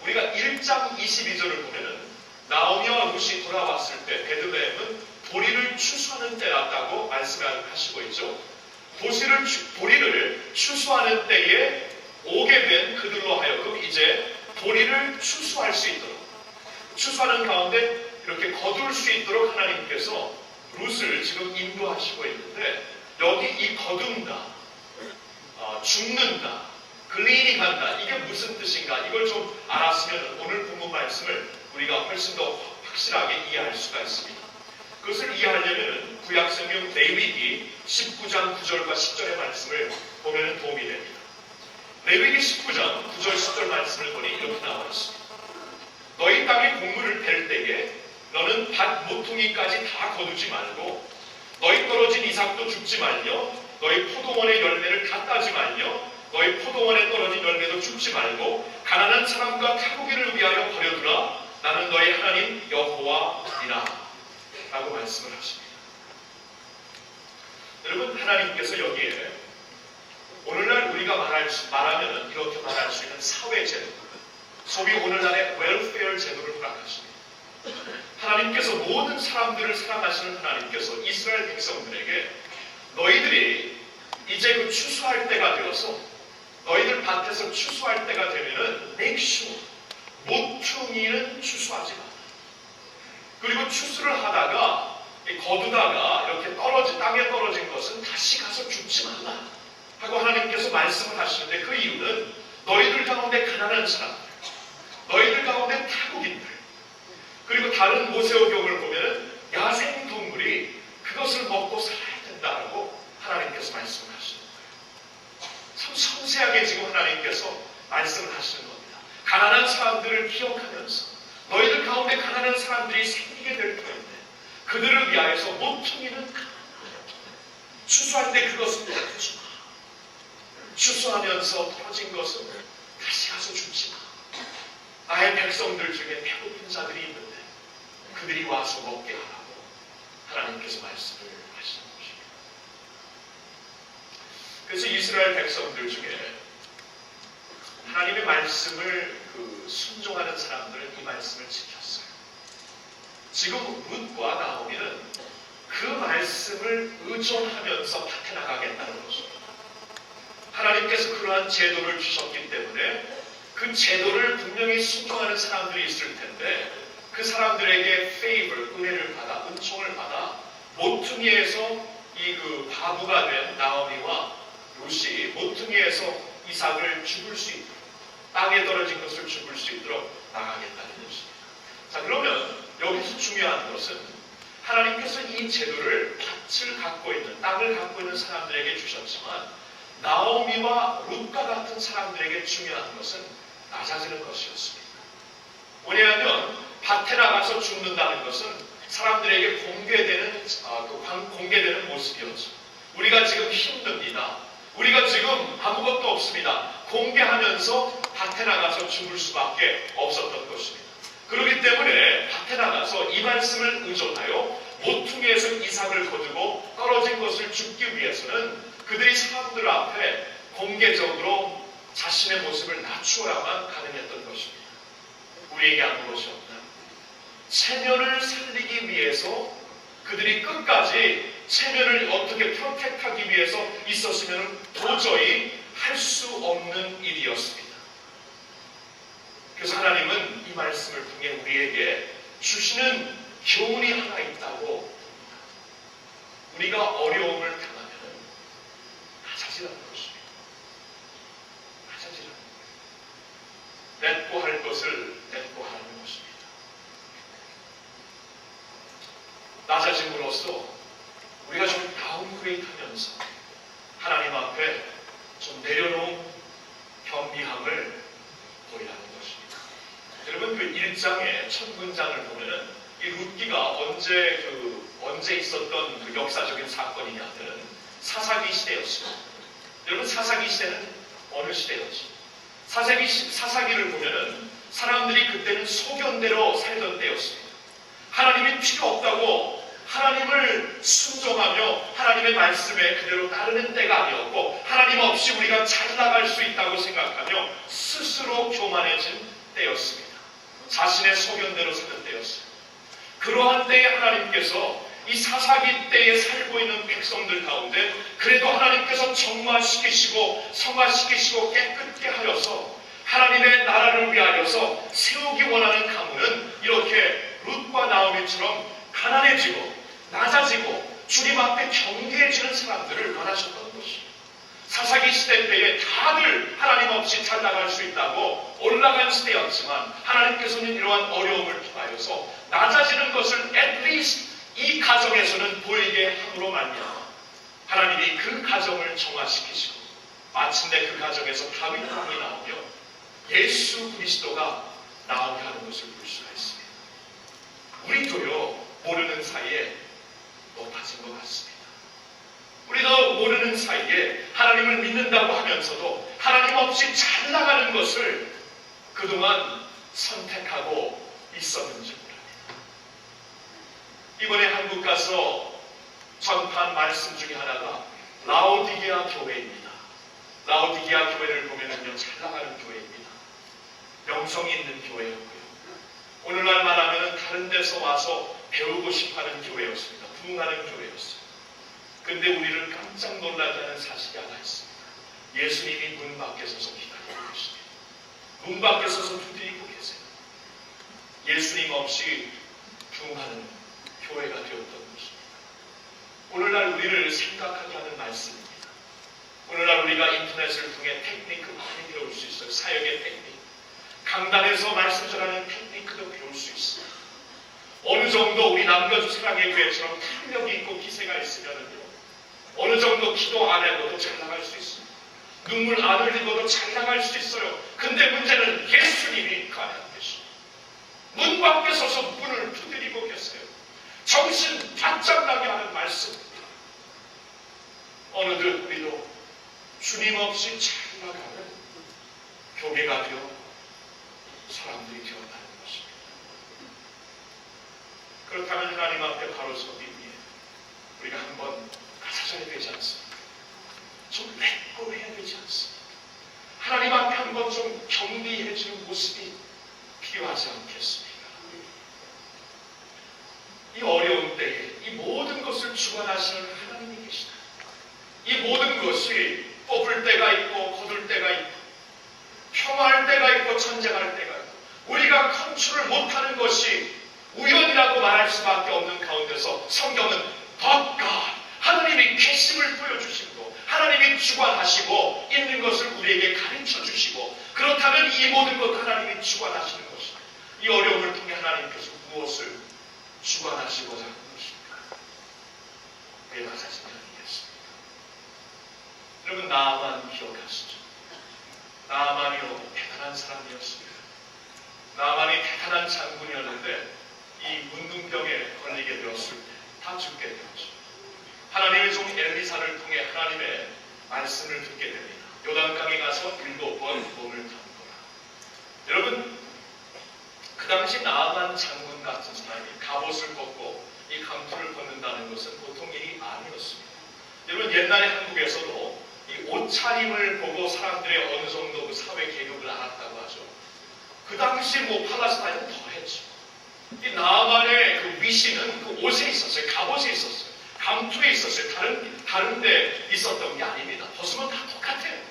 우리가 1장 22절을 보면은 나오미와 룻이 돌아왔을 때 베들레헴은 보리를 추수하는 때였다고 말씀하시고 있죠. 보리를 추수하는 때에 오게 된 그들로 하여금 이제 보리를 추수할 수 있도록 추수하는 가운데 이렇게 거둘 수 있도록 하나님께서 룻을 지금 인도하시고 있는데 여기 이 거둔다, 죽는다, 글리닝한다 이게 무슨 뜻인가 이걸 좀 알았으면 오늘 본문 말씀을 우리가 훨씬 더 확실하게 이해할 수가 있습니다. 그것을 이해하려면 구약성경 레위기 19장 9절과 10절의 말씀을 보면 도움이 됩니다. 레위기 19장 9절 10절 말씀을 보니 이렇게 나와 있습니다. 너희 땅의 곡물을 벨 때에 너는 밭 모퉁이까지 다 거두지 말고 너희 떨어진 이삭도 줍지 말며 너희 포도원의 열매를 다 따지 말며 너희 포도원에 떨어진 열매도 줍지 말고 가난한 사람과 타국인을 위하여 버려두라. 나는 너희 하나님 여호와니라 라고 말씀을 하십니다. 여러분 하나님께서 여기에 오늘날 우리가 말하면 이렇게 말할 수 있는 사회제도 소위 오늘날의 웰페어 제도를 허락하십니다. 하나님께서 모든 사람들을 사랑하시는 하나님께서 이스라엘 백성들에게 너희들이 이제 그 추수할 때가 되어서 너희들 밭에서 추수할 때가 되면은 make sure 모퉁이는 추수하지 마. 그리고 추수를 하다가 거두다가 이렇게 땅에 떨어진 것은 다시 가서 줍지 말라 하고 하나님께서 말씀을 하시는데 그 이유는 너희들 가운데 가난한 사람들, 너희들 가운데 타국인들, 그리고 다른 모세오경을 보면 야생 동물이 그것을 먹고 살아야 된다고 하나님께서 말씀을 하시는 거예요. 참 섬세하게 지금 하나님께서 말씀을 하시는 겁니다. 가난한 사람들을 기억하면서 너희들 가운데 가난한 사람들이 생기게 될 터인데 그들을 위하여서 모퉁이는 추수할 때 그것은 주지 마. 추수하면서 떨어진 것은 다시 가서 주지 마. 나의 백성들 중에 배고픈 자들이 있는데 그들이 와서 먹게 하라고 하나님께서 말씀을 하시는 것입니다. 그래서 이스라엘 백성들 중에 하나님의 말씀을 순종하는 사람들은 이 말씀을 지켰어요. 지금 룻과 나오미는 그 말씀을 의존하면서 밭에 나가겠다는 것입니다. 하나님께서 그러한 제도를 주셨기 때문에 그 제도를 분명히 순종하는 사람들이 있을 텐데 그 사람들에게 favor, 은혜를 받아, 은총을 받아 모퉁이에서 바부가 된 나오미와 룻이 모퉁이에서 이삭을 죽을 수 있도록 땅에 떨어진 것을 죽을 수 있도록 나가겠다는 것입니다. 자, 그러면 여기서 중요한 것은 하나님께서 이 제도를 밭을 갖고 있는 땅을 갖고 있는 사람들에게 주셨지만 나오미와 룻과 같은 사람들에게 중요한 것은 낮아지는 것이었습니다. 왜냐하면 밭에 나가서 죽는다는 것은 사람들에게 공개되는 모습이었죠. 우리가 지금 힘듭니다. 우리가 지금 아무것도 없습니다. 공개하면서 밭에 나가서 죽을 수밖에 없었던 것입니다. 그렇기 때문에 밭에 나가서 이 말씀을 의존하여 모퉁이에서 이삭을 거두고 떨어진 것을 죽기 위해서는 그들이 사람들 앞에 공개적으로 자신의 모습을 낮추어야만 가능했던 것입니다. 우리에게 아무 것이 없나? 체면을 살리기 위해서 그들이 끝까지 체면을 어떻게 프로텍트하기 위해서 있었으면 도저히 할 수 없는 일이었습니다. 그래서 하나님은 이 말씀을 통해 우리에게 주시는 교훈이 하나 있다고, 우리가 어려움을 당하면 낮아지라는 것입니다. 낮아지라는 거예요. 맺고 할 것을 맺고 하는 것입니다. 낮아짐으로써 우리가 좀 다운그레이드 하면서 하나님 앞에 좀 내려놓은 겸비함을 보이라는 것입니다. 여러분, 그 1장의 첫 문장을 보면은 이 룻기가 언제 있었던 그 역사적인 사건이냐는 사사기 시대였습니다. 여러분, 사사기 시대는 어느 시대였지? 사사기를 보면은 사람들이 그때는 소견대로 살던 때였습니다. 하나님이 필요 없다고 하나님을 순종하며 하나님의 말씀에 그대로 따르는 때가 아니었고, 하나님 없이 우리가 잘 나갈 수 있다고 생각하며 스스로 교만해진 때였습니다. 자신의 소견대로 사는 때였습니다. 그러한 때에 하나님께서 이 사사기 때에 살고 있는 백성들 가운데 그래도 하나님께서 정화시키시고 성화시키시고 깨끗게 하여서 하나님의 나라를 위하여서 세우기 원하는 가문은 이렇게 룻과 나오미처럼 가난해지고 낮아지고 주님 앞에 경계해지는 사람들을 원하셨던 것입니다. 사사기 시대 때에 다들 하나님 없이 잘 나갈 수 있다고 올라간 시대였지만 하나님께서는 이러한 어려움을 통하여서 낮아지는 것을 at least 이 가정에서는 보이게 함으로 말미암아 하나님이 그 가정을 정화시키시고 마침내 그 가정에서 다윗 왕이 나오며 예수 그리스도가 나오게 하는 것을 볼 수가 있습니다. 우리도요, 모르는 사이에 높아진 것 같습니다. 우리도 모르는 사이에 하나님을 믿는다고 하면서도 하나님 없이 잘 나가는 것을 그동안 선택하고 있었는지 모릅니다. 이번에 한국 가서 전파한 말씀 중에 하나가 라오디게아 교회입니다. 라오디게아 교회를 보면은요, 잘 나가는 교회입니다. 명성이 있는 교회였고요. 오늘날 말하면 다른 데서 와서 배우고 싶어하는 교회였습니다. 부흥하는 교회였습니다. 근데 우리를 깜짝 놀라게 하는 사실이 하나 있습니다. 예수님이 문 밖에 서서 기다리고 계십니다. 문 밖에 서서 두드리고 계세요. 예수님 없이 부흥하는 교회가 되었던 것입니다. 오늘날 우리를 생각하게 하는 말씀입니다. 오늘날 우리가 인터넷을 통해 테크닉을 많이 배울 수 있어요. 사역의 테크닉. 강단에서 말씀 전하는 테크닉도 배울 수 있어요. 어느 정도 우리 남겨주 사랑의 교회처럼 탄력이 있고 기세가 있으면은요, 어느 정도 기도 안 해도 잘 나갈 수 있습니다. 눈물 안 흘리고도 잘 나갈 수 있어요. 근데 문제는 예수님이 가능한 것입니다. 문 밖에 서서 문을 두드리고 계세요. 정신 바짝 나게 하는 말씀입니다. 어느덧 우리도 주님 없이 잘 나가는 교회가 되어 사람들이 되어가는 것입니다. 그렇다면 하나님 앞에 바로 서기 위해 우리가 한번 낮아져야 되지 않습니까? 좀 렛고 해야 되지 않습니까? 하나님 앞에 한번 좀 경비해지는 모습이 필요하지 않겠습니까? 이 어려운 때에 이 모든 것을 주관하시는 하나님이 계시다. 이 모든 것이 뽑을 때가 있고 거둘 때가 있고 평화할 때가 있고 전쟁할 때가 있고 우리가 컨트롤 못하는 것이 우연이라고 말할 수밖에 없는 가운데서 성경은 but God, 하나님이 계심을 보여주시고 하나님이 주관하시고 있는 것을 우리에게 가르쳐 주시고, 그렇다면 이 모든 것 하나님이 주관하시는 것입니다. 이 어려움을 통해 하나님께서 무엇을 주관하시고자 하는 것입니까? 왜 낮아지면 아니겠습니까? 여러분, 나아만 기억하시죠. 나아만이요, 대단한 사람이었습니다. 나아만이 대단한 장군이었는데 이 문둥병에 걸리게 하나님의 말씀을 듣게 됩니다. 요단강에 가서 7번 몸을 담거라. 여러분, 그 당시 나아만 장군 같은 사람이 갑옷을 벗고 이 강투를 벗는다는 것은 보통 일이 아니었습니다. 여러분, 옛날에 한국에서도 이 옷차림을 보고 사람들의 어느 정도 그 사회 계급을 알았다고 하죠. 그 당시 뭐 팔레스타인은 더 했죠. 이 나아만의 그 위신은 그 옷에 있었어요. 갑옷에 있었어요. 강투에 있었어요. 다른 데 있었던 게 아닙니다. 벗으면 다 똑같아요.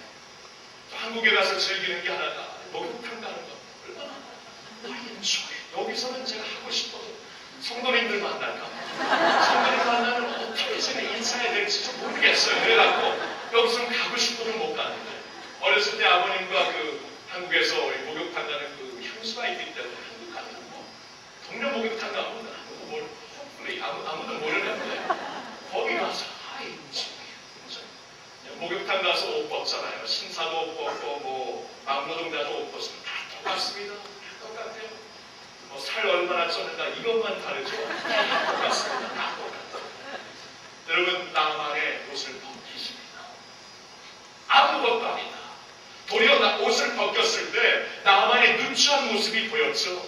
한국에 가서 즐기는 게 하나가 목욕탕 가는 거. 얼마나 인초에 여기서는 제가 하고 싶어도 성도님들 만날까 봐. 성도님 만나면 어떻게 제가 인사해야 될지 좀 모르겠어요. 그래갖고 여기서는 가고 싶어도 못 가는데, 어렸을 때 아버님과 그 한국에서 목욕탕 가는 그 향수가 있기 때문에 한국 가는 거 동네 목욕탕 가면 아무도 모르는데 거기 가서 목욕탕 가서 옷 벗잖아요. 신사도 옷 벗고 뭐 막노동자도 옷 벗으면 다 똑같습니다. 다 똑같아요. 뭐 살 얼마나 쪘는가 이것만 다르죠. 다 똑같습니다. 다 똑같아요. 여러분, 나만의 옷을 벗기십니다. 아무것도 아니다. 도리어 옷을 벗겼을 때 나만의 누추한 모습이 보였죠.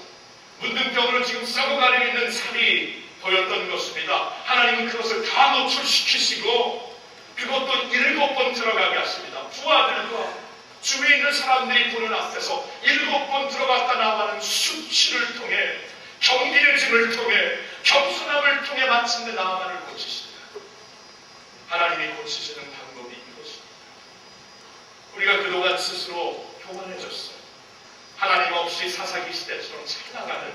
문둥병으로 지금 썩어가려 있는 살이 보였던 것입니다. 하나님은 그것을 다 노출시키시고 그것도 7번 들어가게 하십니다. 부하들과 주위에 있는 사람들이 보는 앞에서 7번 들어갔다 나가는 수치를 통해, 경계짐을 통해, 겸손함을 통해 마침내 나만을 고치십니다. 하나님이 고치시는 방법이 이것입니다. 우리가 그동안 스스로 교만해졌어요. 하나님 없이 사사기 시대처럼 살아가는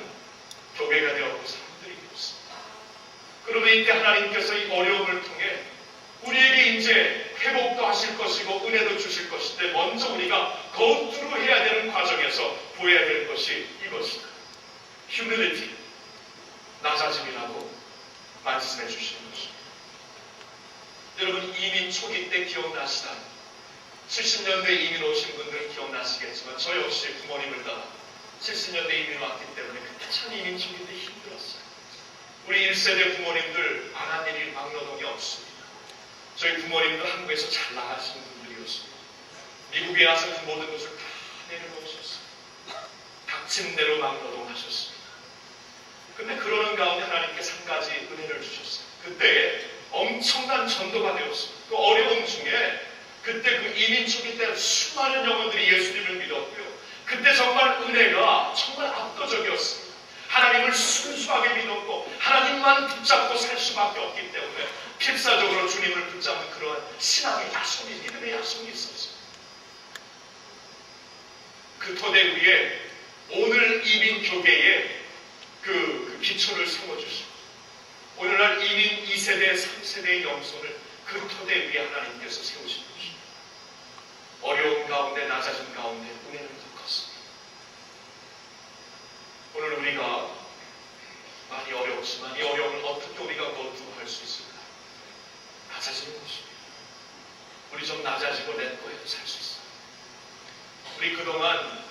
교회가 되었고 사람들이 되었습니다. 그러면 이때 하나님께서 이 어려움을 통해 우리에게 이제 회복도 하실 것이고 은혜도 주실 것인데, 먼저 우리가 거두로 해야 되는 과정에서 보여야 될 것이 이것이다. 휴밀리티, 낮아짐이라고 말씀해 주시는 것입니다. 여러분, 이민 초기 때 기억나시나요? 70년대 이민 오신 분들은 기억나시겠지만 저 역시 부모님을 따라 70년대 이민 왔기 때문에 그때 참 이민 초기 때 힘들었어요. 우리 1세대 부모님들 안 한 일이 막노동이 없습니다. 저희 부모님도 한국에서 잘 나가시는 분들이었습니다. 미국에 와서 그 모든 것을 다 내려놓으셨어요. 닥친 대로 막노동하셨습니다. 근데 그러는 가운데 하나님께서 한 가지 은혜를 주셨어요. 그때 엄청난 전도가 되었습니다. 그 어려움 중에 그때 그 이민 초기 때 수많은 영혼들이 예수님을 믿었고요. 그때 정말 은혜가 정말 압도적이었습니다. 하나님을 순수하게 믿었고 하나님만 붙잡고 살 수밖에 없기 때문에 필사적으로 주님을 붙잡는 그러한 신앙의 야성이, 믿음의 야성이 있었어요. 그 토대 위에 오늘 이민 교계에 그 기초를 세워주시고, 오늘날 이민 2세대, 3세대의 영성을 그 토대 위에 하나님께서 세우신 것입니다. 어려운 가운데, 낮아진 가운데 은혜를 더 컸습니다. 오늘 우리가 많이 어렵지만 이 어려움을 어떻게 우리가 거두할 수 있을까? 낮아지는 것입니다. 우리 좀 낮아지고 내 거에도 살 수 있어요. 우리 그동안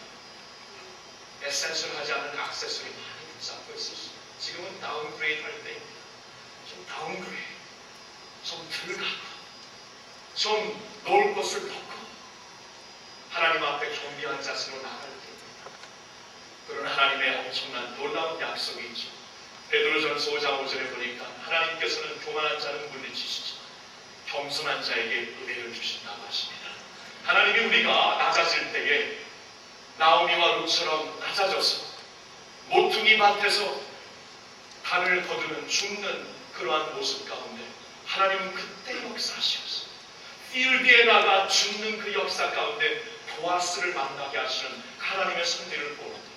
에센셜하지 않은 액세서리 많이 붙잡고 있었어요. 지금은 다운그레이드 할 때입니다. 좀 다운그레이드, 좀 들어가고, 좀 놓을 것을 벗고 하나님 앞에 겸비한 자세로 나갈 때입니다. 그러나 하나님의 엄청난 놀라운 약속이 있죠. 베드로전서 5장 5절에 보니까 하나님께서는 교만한 자는 물리치시지만 겸손한 자에게 은혜를 주신다고 하십니다. 하나님이 우리가 낮아질 때에 나오미와 룻처럼 낮아져서 모퉁이 밭에서 단을 거두는 죽는 그러한 모습 가운데 하나님은 그때 역사하셨어요. 필드에 나가 죽는 그 역사 가운데 보아스를 만나게 하시는 하나님의 섭리를 보는데,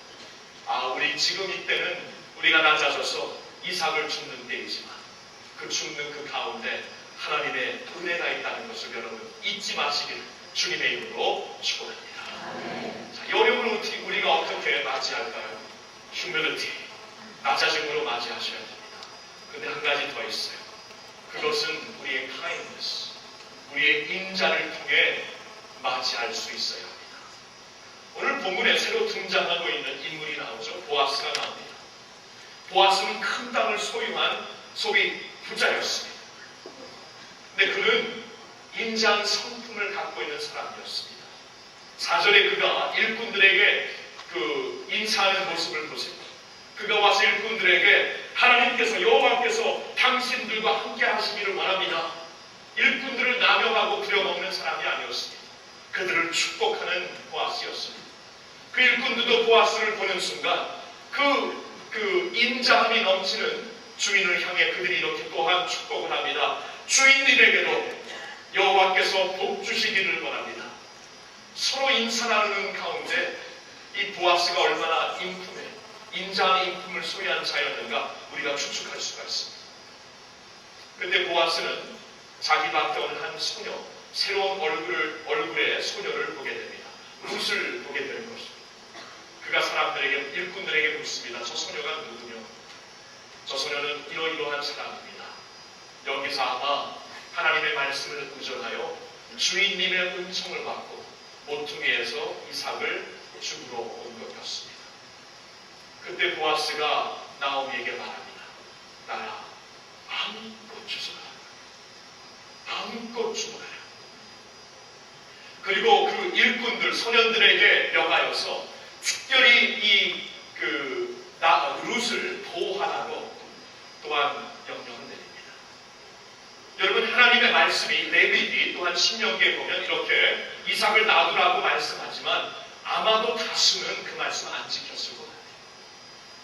우리 지금 이때는 우리가 낮아져서 이삭을 죽는 때이지만 그 죽는 그 가운데 하나님의 은혜가 있다는 것을 여러분 잊지 마시기를 주님의 이름으로 축원합니다. 자, 이 어려움을 우리가 어떻게 맞이할까요? 휴밀리티, 낮아짐으로 맞이하셔야 됩니다. 근데 한 가지 더 있어요. 그것은 우리의 kindness, 우리의 인자를 통해 맞이할 수 있어야 합니다. 오늘 본문에 새로 등장하고 있는 인물이 나오죠. 보아스가 나옵니다. 보아스는 큰 땅을 소유한 소위 부자였습니다. 근데 그는 인자한 성품을 갖고 있는 사람이었습니다. 4절에 그가 일꾼들에게 그 인사하는 모습을 보세요. 그가 와서 일꾼들에게 하나님께서 여호와께서 당신들과 함께 하시기를 원합니다. 일꾼들을 남용하고 부려먹는 사람이 아니었습니다. 그들을 축복하는 보아스였습니다. 그 일꾼들도 보아스를 보는 순간 그 인자함이 넘치는 주인을 향해 그들이 이렇게 또한 축복을 합니다. 주인들에게도 여호와께서 복 주시기를 원합니다. 서로 인사 나누는 가운데 이 보아스가 얼마나 인자한 인품을 소유한 자였는가 우리가 추측할 수가 있습니다. 그때 보아스는 자기 밭에 오는 한 소녀, 새로운 얼굴의 소녀를 보게 됩니다. 룻을 보게 되는 것입니다. 그가 사람들에게, 일꾼들에게 묻습니다. 저 소녀가 누구냐? 저 소녀는 이러이러한 사람입니다. 여기서 아마 하나님의 말씀을 의존하여 주인님의 은총을 받고 모퉁이에서 이삭을 죽으러 온 것 같습니다. 그때 보아스가 나오미에게 말합니다. 나야 마음껏 주소라. 마음껏 주어라. 그리고 그 일꾼들, 소년들에게 명하여서 특별히 룻을 보호하라고 또한 명령을 내립니다. 여러분, 하나님의 말씀이 레위기 또한 신명기에 보면 이렇게 이삭을 놔두라고 말씀하지만 아마도 다수는 그 말씀 안 지켰을 것 같아요.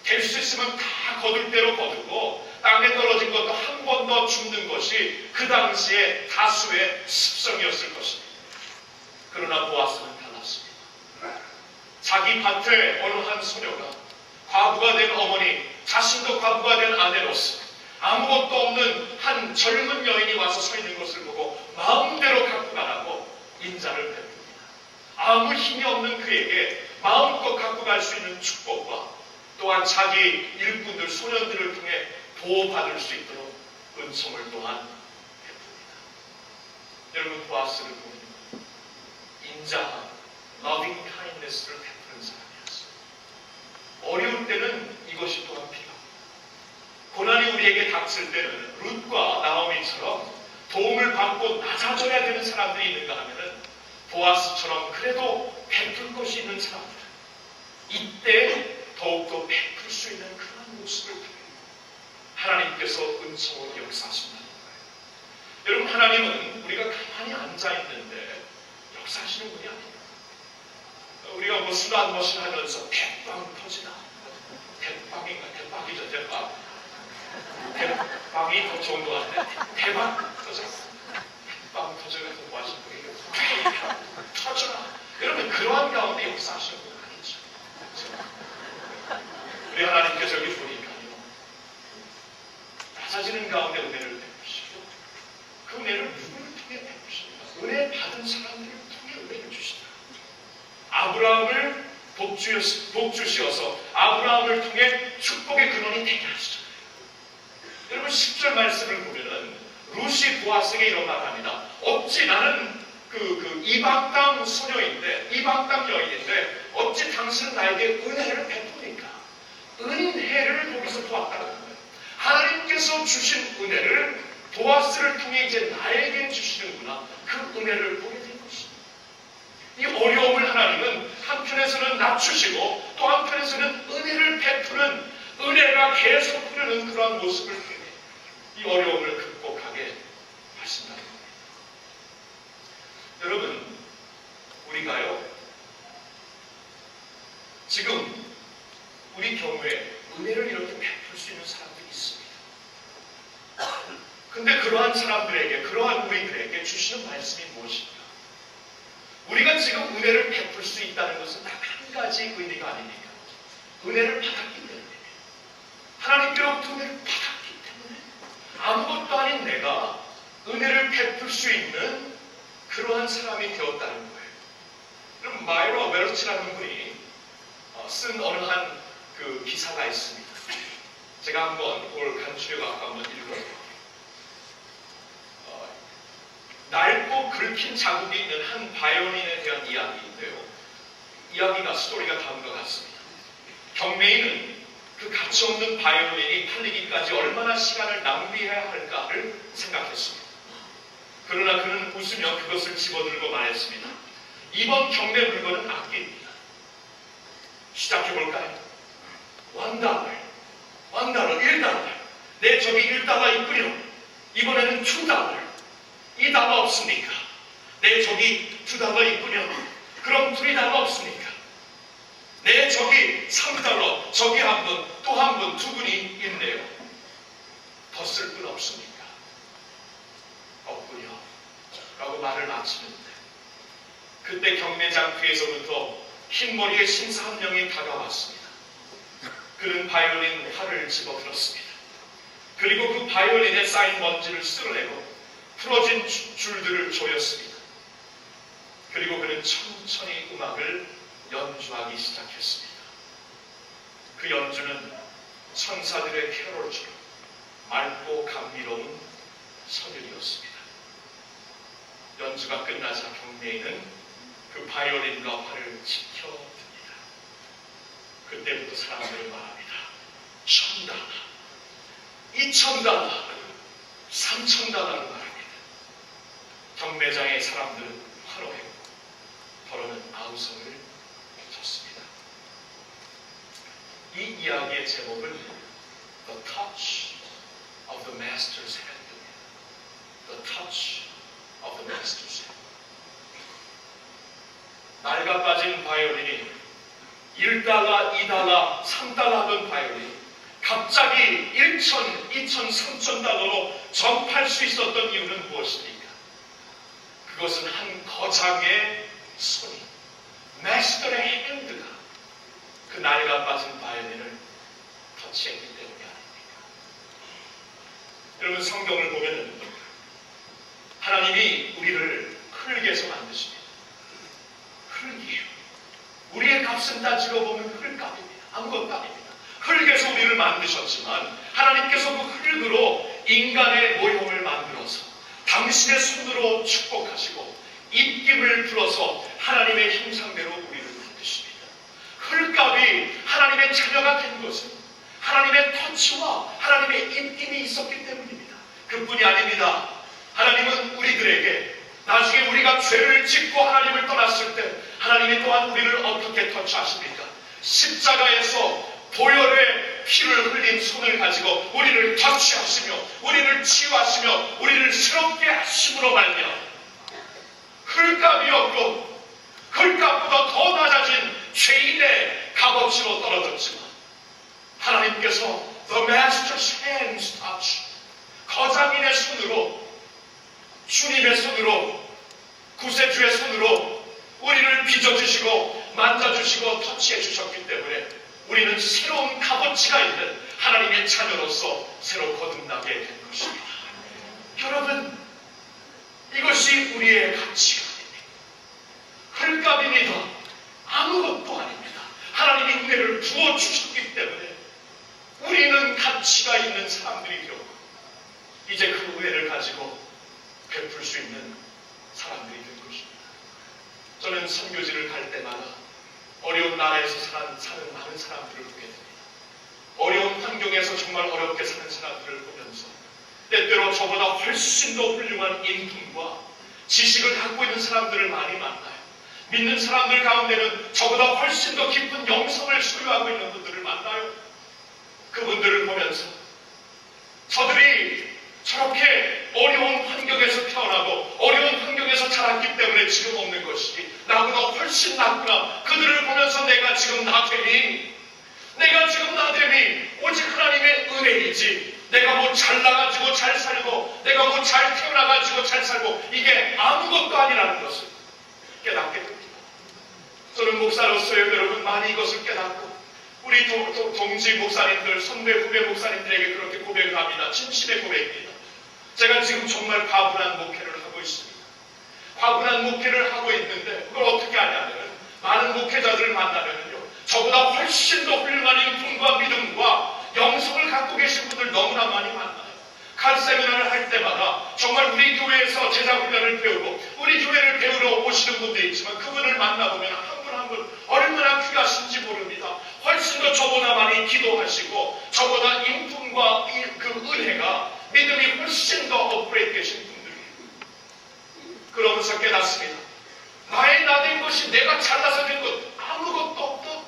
될 수 있으면 다 거둘 대로 거두고 땅에 떨어진 것도 한 번 더 줍는 것이 그 당시에 다수의 습성이었을 것입니다. 그러나 보아스는 달랐습니다. 자기 밭에 어느 한 소녀가 과부가 된 어머니, 자신도 과부가 된 아내로서 아무것도 없는 한 젊은 여인이 와서 서 있는 것을 보고 마음대로 갖고 가라고 인자를 베풉니다. 아무 힘이 없는 그에게 마음껏 갖고 갈 수 있는 축복과 또한 자기 일꾼들, 소년들을 통해 보호받을 수 있도록 은총을 또한 베풉니다. 여러분, 보아스를 보면 인자한 loving kindness를 베푸는 사람이었어요. 어려울 때는 이것이 또한 필요합니다. 고난이 우리에게 닥칠 때는 룻과 나오미처럼 도움을 받고 낮아져야 되는 사람들이 있는가 하면은 보아스처럼 그래도 베풀 것이 있는 사람들, 이때 더욱더 베풀 수 있는 그런 모습을 통해 하나님께서 은총으로 역사하신다는 거예요. 여러분, 하나님은 우리가 가만히 앉아있는데 역사하시는 분이 아닙니다. 우리가 뭐 술 한 번씩 하면서 대빵 터지나, 대빵이죠, 대빵. 대빵이 더 좋은 것 같아. 대박 터져. 대빵 터져가지고 뭐 하시는 분이 터져라. 여러분, 그러한 가운데 역사하시는 분은 아니죠. 그렇죠? 우리 하나님께서 여기 보니까요, 낮아지는 가운데 은혜를 베푸시고 그 은혜를 누구를 통해 베푸십니까? 은혜 받은 사람들을 통해 은혜를 주신다. 아브라함을 복 주시어서 아브라함을 통해 축복의 근원이 되게 하시잖아요. 여러분, 10절 말씀을 보면은 룻이 보아스에게 이런 말을 합니다. 어찌 나는 이방 땅 소녀인데, 이방 땅 여인인데 어찌 당신은 나에게 은혜를 베푸니까? 은혜를 거기서 보았다는 거예요. 하나님께서 주신 은혜를 보아스를 통해 이제 나에게 주시는구나. 그 은혜를 보게 된 것입니다. 이 어려움을 하나님은 한편에서는 낮추시고 또 한편에서는 은혜를 베푸는, 은혜가 계속 흐르는 그러한 모습을 통해 이 어려움을 극복하게 하신다는 겁니다. 여러분, 우리가요, 지금 우리 경우에 은혜를 이렇게 베풀 수 있는 사람들이 있습니다. 근데 그러한 사람들에게, 그러한 우리들에게 주시는 말씀이 무엇입니까? 우리가 지금 은혜를 베풀 수 있다는 것은 딱 한 가지 의미가 아닙니까? 은혜를 받았기 때문에, 하나님께로부터 은혜를 받았기 때문에 아무것도 아닌 내가 은혜를 베풀 수 있는 그러한 사람이 되었다는 거예요. 그럼 마이라 웰치라는 분이 쓴 어느 한 그 기사가 있습니다. 제가 한번 그걸 간추려 갖고 한번 읽어볼게요. 낡고 긁힌 자국이 있는 한 바이올린에 대한 이야기인데요. 이야기가, 스토리가 다음과 같습니다. 경매인은 그 가치 없는 바이올린이 팔리기까지 얼마나 시간을 낭비해야 할까를 생각했습니다. 그러나 그는 웃으며 그것을 집어들고 말했습니다. 이번 경매 물건은 악기입니다. 시작해볼까요? $1, $1. 내 저기 $1 있군요. 이번에는 $2. $2 없습니까? 내 저기 $2 있군요. 그럼 $3 없습니까? 내 저기 $3, 저기 한 분, 또 한 분, 두 분이 있네요. 더 쓸 분 없습니까? 없군요. 라고 말을 마치는데 그때 경매장 뒤에서부터 흰머리의 신사 한 명이 다가왔습니다. 그는 바이올린 활을 집어들었습니다. 그리고 그 바이올린에 쌓인 먼지를 쓸어내고 풀어진 줄들을 조였습니다. 그리고 그는 천천히 음악을 연주하기 시작했습니다. 그 연주는 천사들의 캐롤처럼 맑고 감미로운 선율이었습니다. 연주가 끝나자 경매인은 그 바이올린과 활을 지켜듭니다. 그때부터 사람들은 말합니다. $1,000, $2,000, $3,000를 말합니다. 경매장의 사람들은 환호했고 더러는 아우성을 쳤습니다. 이 이야기의 제목은 The Touch of the Master's Hand입니다. The Touch of the Master's Hand. 낡아 빠진 바이올린이 $1, $2, $3 하던 바이올린이 갑자기 $1,000, $2,000, $3,000로 전파할 수 있었던 이유는 무엇입니까? 그것은 한 거장의 손이, 마스터의 핸드가 그 낡아 빠진 바이올린을 터치했기 때문이 아닙니까? 여러분, 성경을 보면 하나님이 우리를 흙에서 만드십니다. 흙이에요. 우리의 값은 따지고 보면 흙값입니다. 아무것도 아닙니다. 흙에서 우리를 만드셨지만 하나님께서 그 흙으로 인간의 모형을 만들어서 당신의 손으로 축복하시고 입김을 불어서 하나님의 형상대로 우리를 만드십니다. 흙값이 하나님의 자녀가 된 것은 하나님의 터치와 하나님의 입김이 있었기 때문입니다. 그뿐이 아닙니다. 하나님은 우리들에게 나중에 우리가 죄를 짓고 하나님을 떠났을 때 하나님이 또한 우리를 어떻게 터치하십니까? 십자가에서 보혈의 피를 흘린 손을 가지고 우리를 터치하시며 우리를 치유하시며 우리를 새롭게 하심으로 말미암아 흙값이 없고 흙값보다 더 낮아진 죄인의 값어치로 떨어졌지만 하나님께서 The Master's Hands Touch, 거장인의 손으로, 주님의 손으로, 구세주의 손으로 우리를 빚어주시고 만져주시고 터치해 주셨기 때문에 우리는 새로운 값어치가 있는 하나님의 자녀로서 새로 거듭나게 된 것입니다. 여러분, 이것이 우리의 가치가 아닙니다. 흙값입니다. 아무것도 아닙니다. 하나님이 은혜를 부어주셨기 때문에 우리는 가치가 있는 사람들이 되었고 이제 그 은혜를 가지고 베풀 수 있는 사람들이 된 것입니다. 저는 선교지를 갈 때마다 어려운 나라에서 사는 많은 사람들을 보게 됩니다. 어려운 환경에서 정말 어렵게 사는 사람들을 보면서 때때로 저보다 훨씬 더 훌륭한 인품과 지식을 갖고 있는 사람들을 많이 만나요. 믿는 사람들 가운데는 저보다 훨씬 더 깊은 영성을 소유하고 있는 분들을 만나요. 그분들을 보면서 저들이 저렇게 어려운 환경에서 태어나고 어려운 환경에서 자랐기 때문에 지금 없는 것이 나보다 훨씬 낫구나. 그들을 보면서 내가 지금 나됨이 오직 하나님의 은혜이지 내가 뭐 잘나가지고 잘 살고 내가 뭐 잘 태어나가지고 잘 살고 이게 아무것도 아니라는 것을 깨닫게 됩니다. 저는 목사로서요 여러분 많이 이것을 깨닫고 우리 동지 목사님들 선배 후배 목사님들에게 그렇게 고백을 합니다. 진심의 고백입니다. 제가 지금 정말 과분한 목회를 하고 있습니다. 과분한 목회를 하고 있는데 그걸 어떻게 하냐면 많은 목회자들을 만나면요 저보다 훨씬 더 훌륭한 인품과 믿음과 영성을 갖고 계신 분들 너무나 많이 만나요. 갈 세미나를 할 때마다 정말 우리 교회에서 제자훈련을 배우고 우리 교회를 배우러 오시는 분들이 있지만 그분을 만나보면 한 분 한 분 얼마나 귀하신지 모릅니다. 훨씬 더 저보다 많이 기도하시고 저보다 인품과 그 은혜가 믿음이 훨씬 더 업그레이드 되신 분들이에요. 그러면서 깨닫습니다. 나의 나된 것이 내가 잘나서 된 것 아무것도 없다.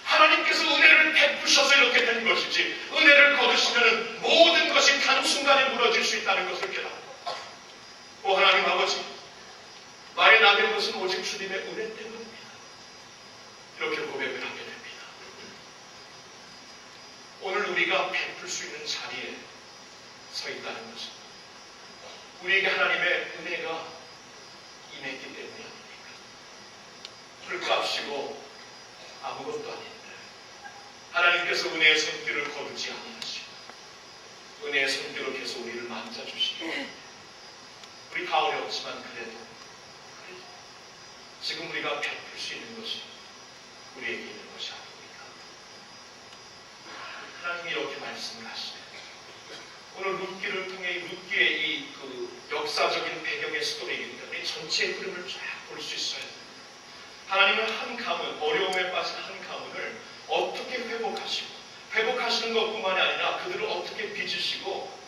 하나님께서 은혜를 베푸셔서 이렇게 된 것이지 은혜를 거두시면 모든 것이 단순간에 무너질 수 있다는 것을 깨닫고 오 하나님 아버지 나의 나된 것은 오직 주님의 은혜 때문입니다. 이렇게 고백을 하게 됩니다. 오늘 우리가 베풀 수 있는 자리에 서 있다는 것은 우리에게 하나님의 은혜가 임했기 때문이 아닙니까? 풀값이고 아무것도 아닌데 하나님께서 은혜의 손길을 거두지 아니하시고 은혜의 손길로 계속 우리를 만져주시고 우리 다 어렵지만 그래도 지금 우리가 베풀 수 있는 것이 우리에게 있는 것이 아닙니까? 하나님이 이렇게 말씀을 하시네요. 오늘 룻기를 통해 룻기의 이 역사적인 배경의 스토리이기 때문에 전체의 흐름을 쫙 볼 수 있어야 돼요. 하나님은 한 가문, 어려움에 빠진 한 가문을 어떻게 회복하시는 것뿐만이 아니라 그들을 어떻게 빚으시고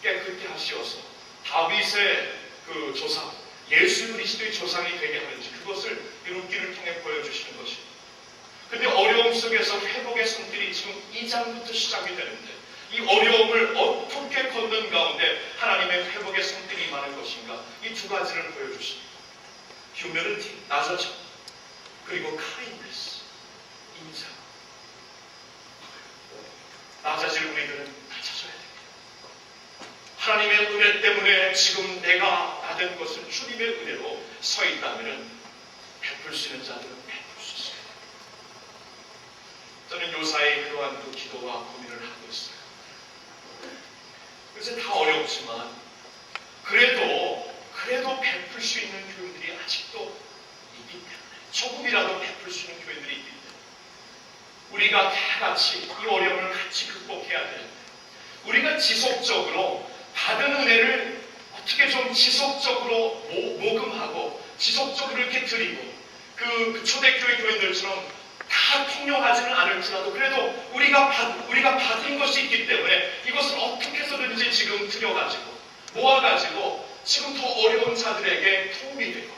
깨끗게 하시어서 다윗의 그 조상, 예수 그리스도의 조상이 되게 하는지 그것을 이 룻기를 통해 보여주시는 것입니다. 근데 어려움 속에서 회복의 손길이 지금 2장부터 시작이 되는데 이 어려움을 어떻게 걷는 가운데 하나님의 회복의 손길이 임하는 것인가 이 두 가지를 보여주십니다. 휴밀리티, 낮아짐, 그리고 카인드스, 인자. 낮아질 우리들은 낮아져야 됩니다. 하나님의 은혜 때문에 지금 내가 나된 것은 주님의 은혜로 서 있다면 베풀 수 있는 자들은 베풀 수 있어요. 저는 요사이 그러한 그 기도와 고민을 하고 있어요. 그래서 다 어렵지만 그래도 베풀 수 있는 교인들이 아직도 있기 때문에 조금이라도 베풀 수 있는 교인들이 있기 때문에 우리가 다 같이 이 어려움을 같이 극복해야 되는데 우리가 지속적으로 받은 은혜를 어떻게 좀 지속적으로 모금하고 지속적으로 이렇게 드리고 그 초대교회 교인들처럼 다 통용하지는 않을지라도 그래도 우리가 받은 것이 있기 때문에 이것을 어떻게 해서든지 지금 들여가지고 모아가지고 지금 더 어려운 자들에게 도움이 되고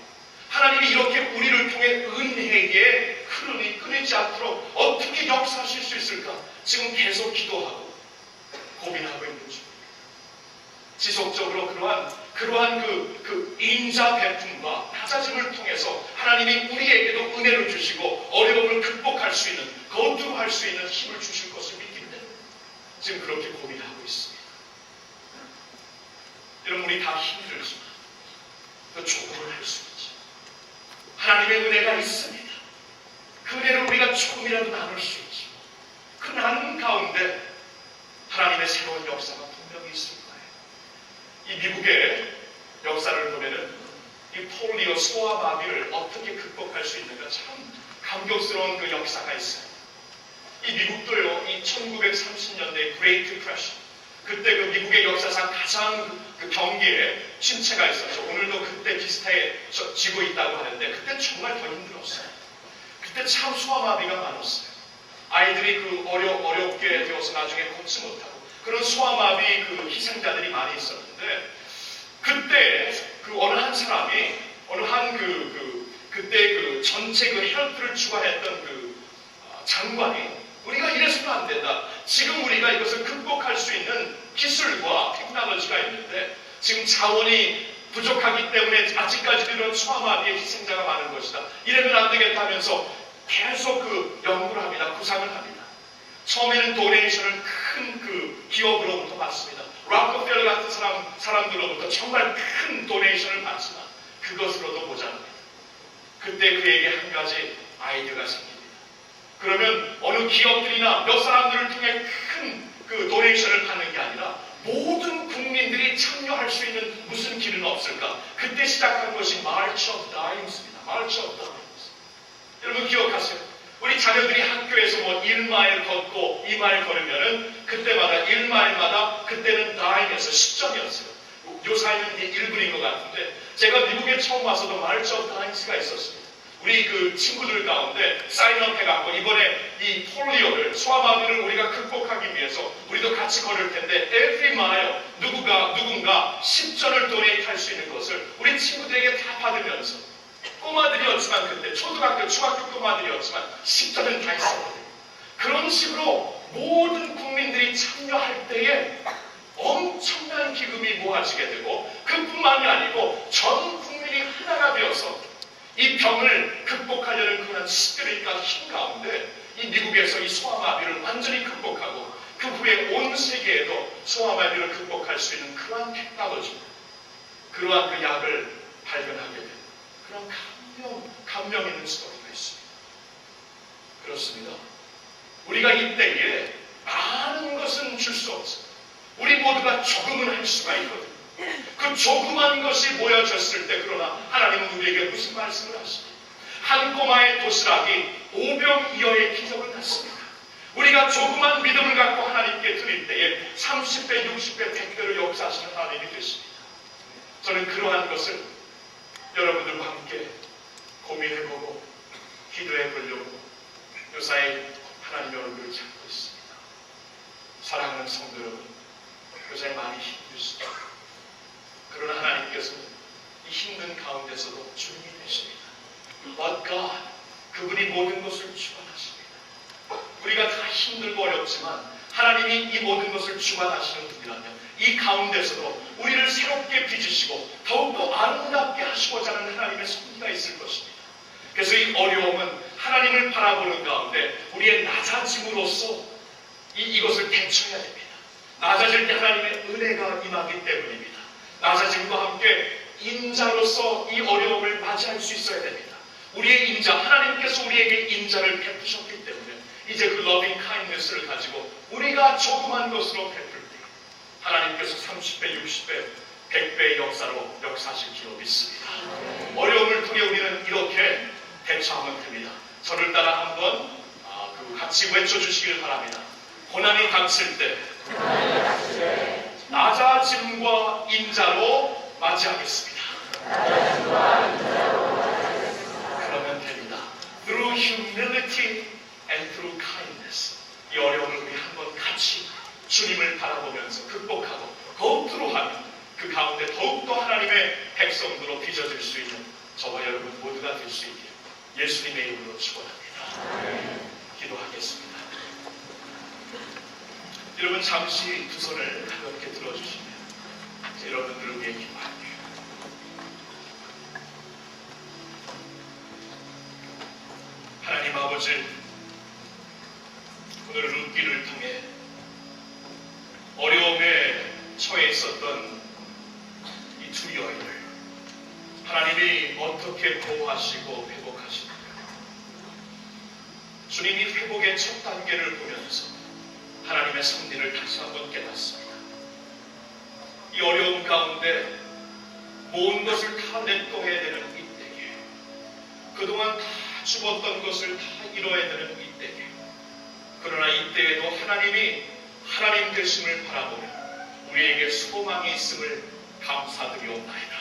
하나님이 이렇게 우리를 통해 은혜의 흐름이 끊이지 않도록 어떻게 역사하실 수 있을까 지금 계속 기도하고 고민하고 있는 중입니다. 지속적으로 그러한 그 인자 베품과 낮아짐을 통해서 하나님이 우리에게도 은혜를 주시고 어려움을 극복할 수 있는 거듭할 수 있는 힘을 주실 것을 믿기 때문에 지금 그렇게 고민하고 있습니다. 여러분 우리 다 힘들지만 그 조금은 할 수 있죠. 하나님의 은혜가 있습니다. 그 은혜를 우리가 조금이라도 나눌 수 있죠. 그 나눔 가운데 하나님의 새로운 역사가 분명히 있을 거예요. 이 미국의 역사를 보면은 이 폴리오 소아마비를 어떻게 극복할 수 있는가 참 감격스러운 그 역사가 있어요. 이 미국도요, 이 1930년대 그레이트 디프레션 그때 그 미국의 역사상 가장 그 경기에 침체가 있었죠. 오늘도 그때 비슷해지고 있다고 하는데 그때 정말 더 힘들었어요. 그때 참 소아마비가 많았어요. 아이들이 그 어렵게 되어서 나중에 걷지 못하고 그런 소아마비 그 희생자들이 많이 있었는데 그때 그 어느 한 사람이 그때 그 전체 그 헬프를 주관했던 그 장관이 우리가 이래서는 안 된다. 지금 우리가 이것을 극복할 수 있는 기술과 테크놀로지가 있는데 지금 자원이 부족하기 때문에 아직까지도 이런 소아마비의 희생자가 많은 것이다. 이러면 안 되겠다면서 계속 그 연구를 합니다. 구상을 합니다. 처음에는 도네이션을 큰 그 기업으로부터 받습니다. 락커펠러 같은 사람들로부터 정말 큰 도네이션을 받지만 그것으로도 모자랍니다. 그때 그에게 한 가지 아이디어가 생깁니다. 그러면 어느 기업들이나 몇 사람들을 통해 큰 그 도네이션을 받는 게 아니라 모든 국민들이 참여할 수 있는 무슨 길은 없을까? 그때 시작한 것이 March of Dimes입니다. March of Dimes. 여러분 기억하세요? 우리 자녀들이 학교에서 뭐 1마일 걷고 2마일 걸으면은 그때마다 1마일마다 그때는 다임에서 10점이었어요. 요사이는 이제 1분인 것 같은데 제가 미국에 처음 와서도 March of Dimes가 있었습니다. 우리 그 친구들 가운데 사인업 해갖고 이번에 이 폴리오를 소아마비를 우리가 극복하기 위해서 우리도 같이 걸을 텐데 every mile 누군가 10전을 도네이트할 수 있는 것을 우리 친구들에게 다 받으면서 꼬마들이었지만 그때 초등학교, 중학교 꼬마들이었지만 10전은 다 했었거든요. 그런 식으로 모든 국민들이 참여할 때에 엄청난 기금이 모아지게 되고 그뿐만이 아니고 전 국민이 하나가 되어서 이 병을 극복하려는 그런 스피릿과 힘 가운데 이 미국에서 이 소아마비를 완전히 극복하고 그 후에 온 세계에도 소아마비를 극복할 수 있는 그러한 테크놀로지, 그러한 그 약을 발견하게 된 그런 감명 있는 스토리가 있습니다. 그렇습니다. 우리가 이때에 많은 것은 줄 수 없습니다. 우리 모두가 조금은 할 수가 있거든요. 그 조그만 것이 모여졌을 때 그러나 하나님은 우리에게 무슨 말씀을 하십니까? 한 꼬마의 도시락이 오병이어의 기적을 낳습니다. 우리가 조그만 믿음을 갖고 하나님께 드릴 때에 30배, 60배, 100배로 역사하시는 하나님이 되십니다. 저는 그러한 것을 여러분들과 함께 고민해보고 기도해보려고 요사이 하나님의 얼굴을 찾고 있습니다. 사랑하는 성도 여러분, 요새 많이 힘들시죠? 그러나 하나님께서는 이 힘든 가운데서도 주님이 되십니다. But God, 그분이 모든 것을 주관하십니다. 우리가 다 힘들고 어렵지만 하나님이 이 모든 것을 주관하시는 분이라면 이 가운데서도 우리를 새롭게 빚으시고 더욱더 아름답게 하시고자 하는 하나님의 섭리가 있을 것입니다. 그래서 이 어려움은 하나님을 바라보는 가운데 우리의 낮아짐으로써 이것을 대처해야 됩니다. 낮아질 때 하나님의 은혜가 임하기 때문입니다. 낮아짐과 함께 인자로서 이 어려움을 맞이할 수 있어야 됩니다. 우리의 인자, 하나님께서 우리에게 인자를 베푸셨기 때문에 이제 그 러빙 카인드네스를 가지고 우리가 조그만 것으로 베풀 때 하나님께서 30배, 60배, 100배의 역사로 역사하실 줄 믿습니다. 어려움을 통해 우리는 이렇게 대처하면 됩니다. 저를 따라 한번 같이 외쳐주시길 바랍니다. 고난이 닥칠 때 낮아짐과 인자로 맞이하겠습니다. 그러면 됩니다. Through humility and through kindness. 이 어려움을 우리 한번 같이 주님을 바라보면서 극복하고 거듭으로 하면 그 가운데 더욱더 하나님의 백성으로 빚어질 수 있는 저와 여러분 모두가 될 수 있게 예수님의 이름으로 축원합니다. 기도하겠습니다. 여러분 잠시 두 손을 가볍게 들어주시면 여러분들을 위해 기도할게요. 하나님 아버지, 오늘 룻기를 통해 어려움에 처해 있었던 이 두 여인을 하나님이 어떻게 보호하시고 회복하십니까? 주님이 회복의 첫 단계를 보면서 하나님의 섭리를 다시 한번 깨닫습니다. 이 어려움 가운데 모든 것을 다 냅둬야 되는 이때에 그동안 다 죽었던 것을 다 잃어야 되는 이때에 그러나 이때에도 하나님이 하나님 되심을 바라보며 우리에게 소망이 있음을 감사드리옵나이다.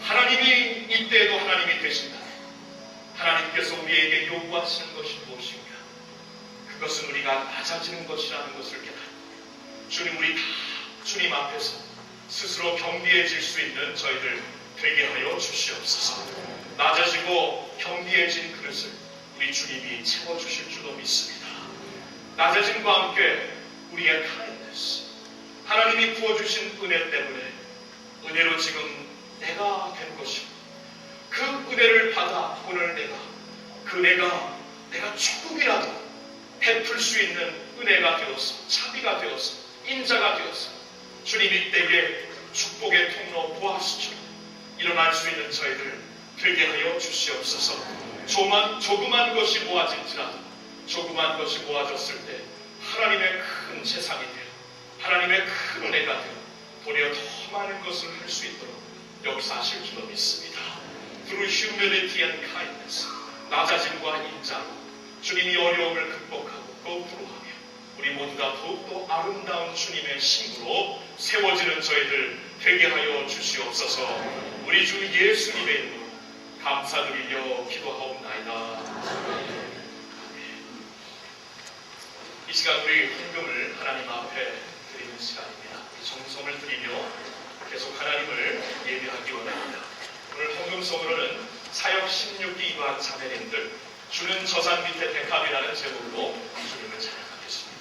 하나님이 이때에도 하나님이 되신다면 하나님께서 우리에게 요구하시는 것이 무엇인가? 그것은 우리가 낮아지는 것이라는 것을 깨닫고 주님, 우리 다 주님 앞에서 스스로 겸비해질 수 있는 저희들 되게 하여 주시옵소서. 낮아지고 겸비해진 그릇을 우리 주님이 채워주실 줄로 믿습니다. 낮아짐과 함께 우리의 kindness, 하나님이 부어주신 은혜 때문에 은혜로 지금 내가 된 것이고 그 은혜를 받아 오늘 내가 조금이라도 베풀 수 있는 은혜가 되어서 자비가 되어서 인자가 되어서 주님 이때에 축복의 통로 보아스처럼 일어날 수 있는 저희들 되게 하여 주시옵소서. 조그만 것이 모아질지라도 조그만 것이 모아졌을 때 하나님의 큰 세상이 되어 하나님의 큰 은혜가 되어 도리어 더 많은 것을 할 수 있도록 역사하실 줄로 믿습니다. Through humility and kindness, 낮아짐과 인자로 주님이 어려움을 극복하고 거듭으로 하며 우리 모두가 더욱더 아름다운 주님의 신부로 세워지는 저희들 되게 하여 주시옵소서. 우리 주 예수님의 이름으로 감사드리며 기도하옵나이다. 이 시간 우리 헌금을 하나님 앞에 드리는 시간입니다. 정성을 드리며 예배하기 원합니다. 오늘 헌금성으로는 사역 16기 이관 자매님들 주는 저산 밑에 백합이라는 제목으로 주님을 찬양하겠습니다.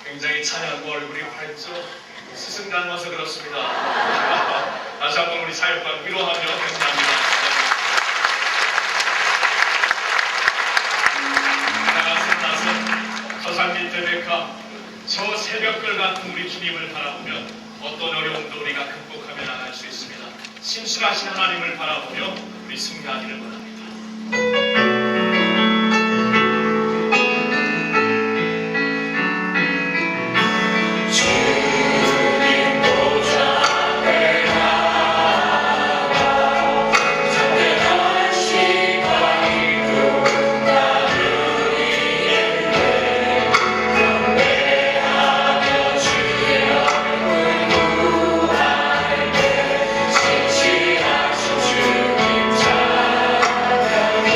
굉장히 찬양하고 얼굴이 밝죠? 스승 닮아서 그렇습니다. 다시 한번 우리 사역관 위로하며 감사합니다. 나가서 나서 저산 밑에 백합 저 새벽별 같은 우리 주님을 바라보면 어떤 어려움도 우리가 극복하며 나갈 수 있습니다. 신실하신 하나님을 바라보며 우리 승리하기를 바랍니다. 신실하신 주님 찬양해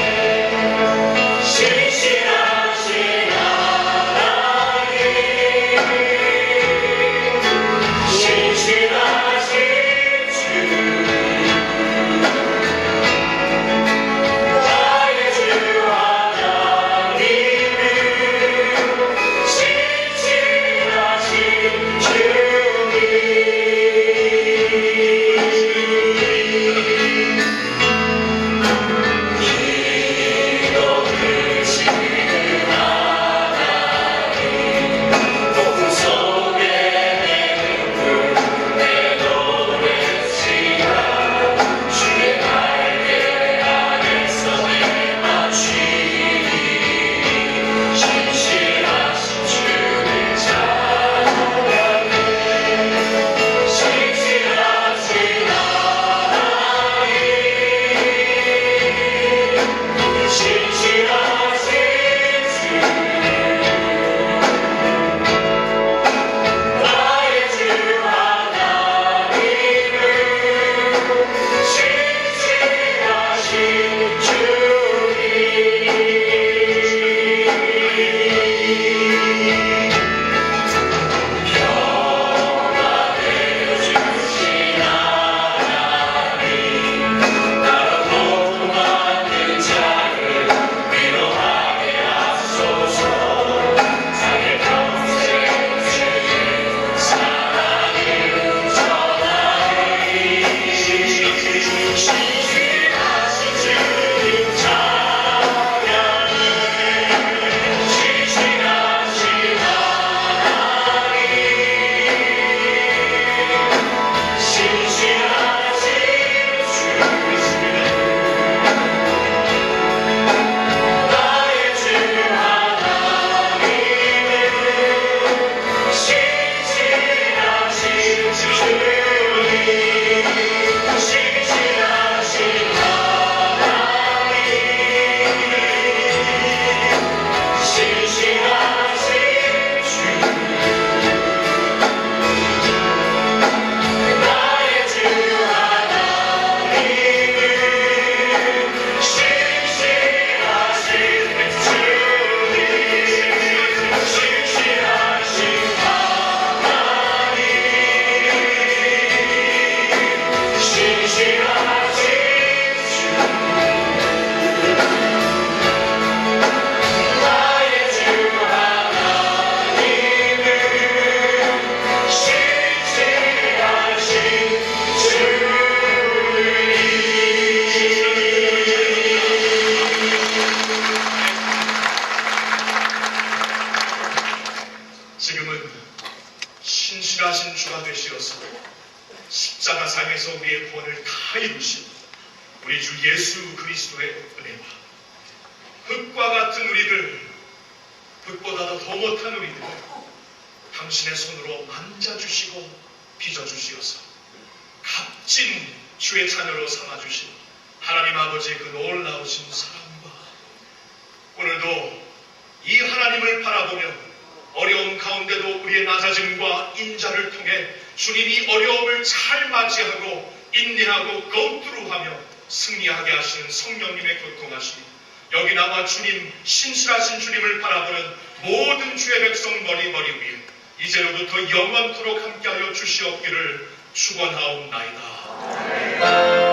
통해서 우리의 구원을 다 이루신 우리 주 예수 그리스도의 은혜와 흙과 같은 우리들, 흙보다도 더 못한 우리들 당신의 손으로 만져주시고 빚어주시어서 값진 주의 자녀로 삼아주신 하나님 아버지의 그 놀라우신 사랑과 오늘도 이 하나님을 바라보며 어려움 가운데도 우리의 낮아짐과 인자를 통해 주님이 어려움을 잘 맞이하고 인내하고 거두루하며 승리하게 하시는 성령님의 교통하심이 여기 나와 주님, 신실하신 주님을 바라보는 모든 주의 백성 머리 위에 이제로부터 영원토록 함께하여 주시옵기를 축원하옵나이다.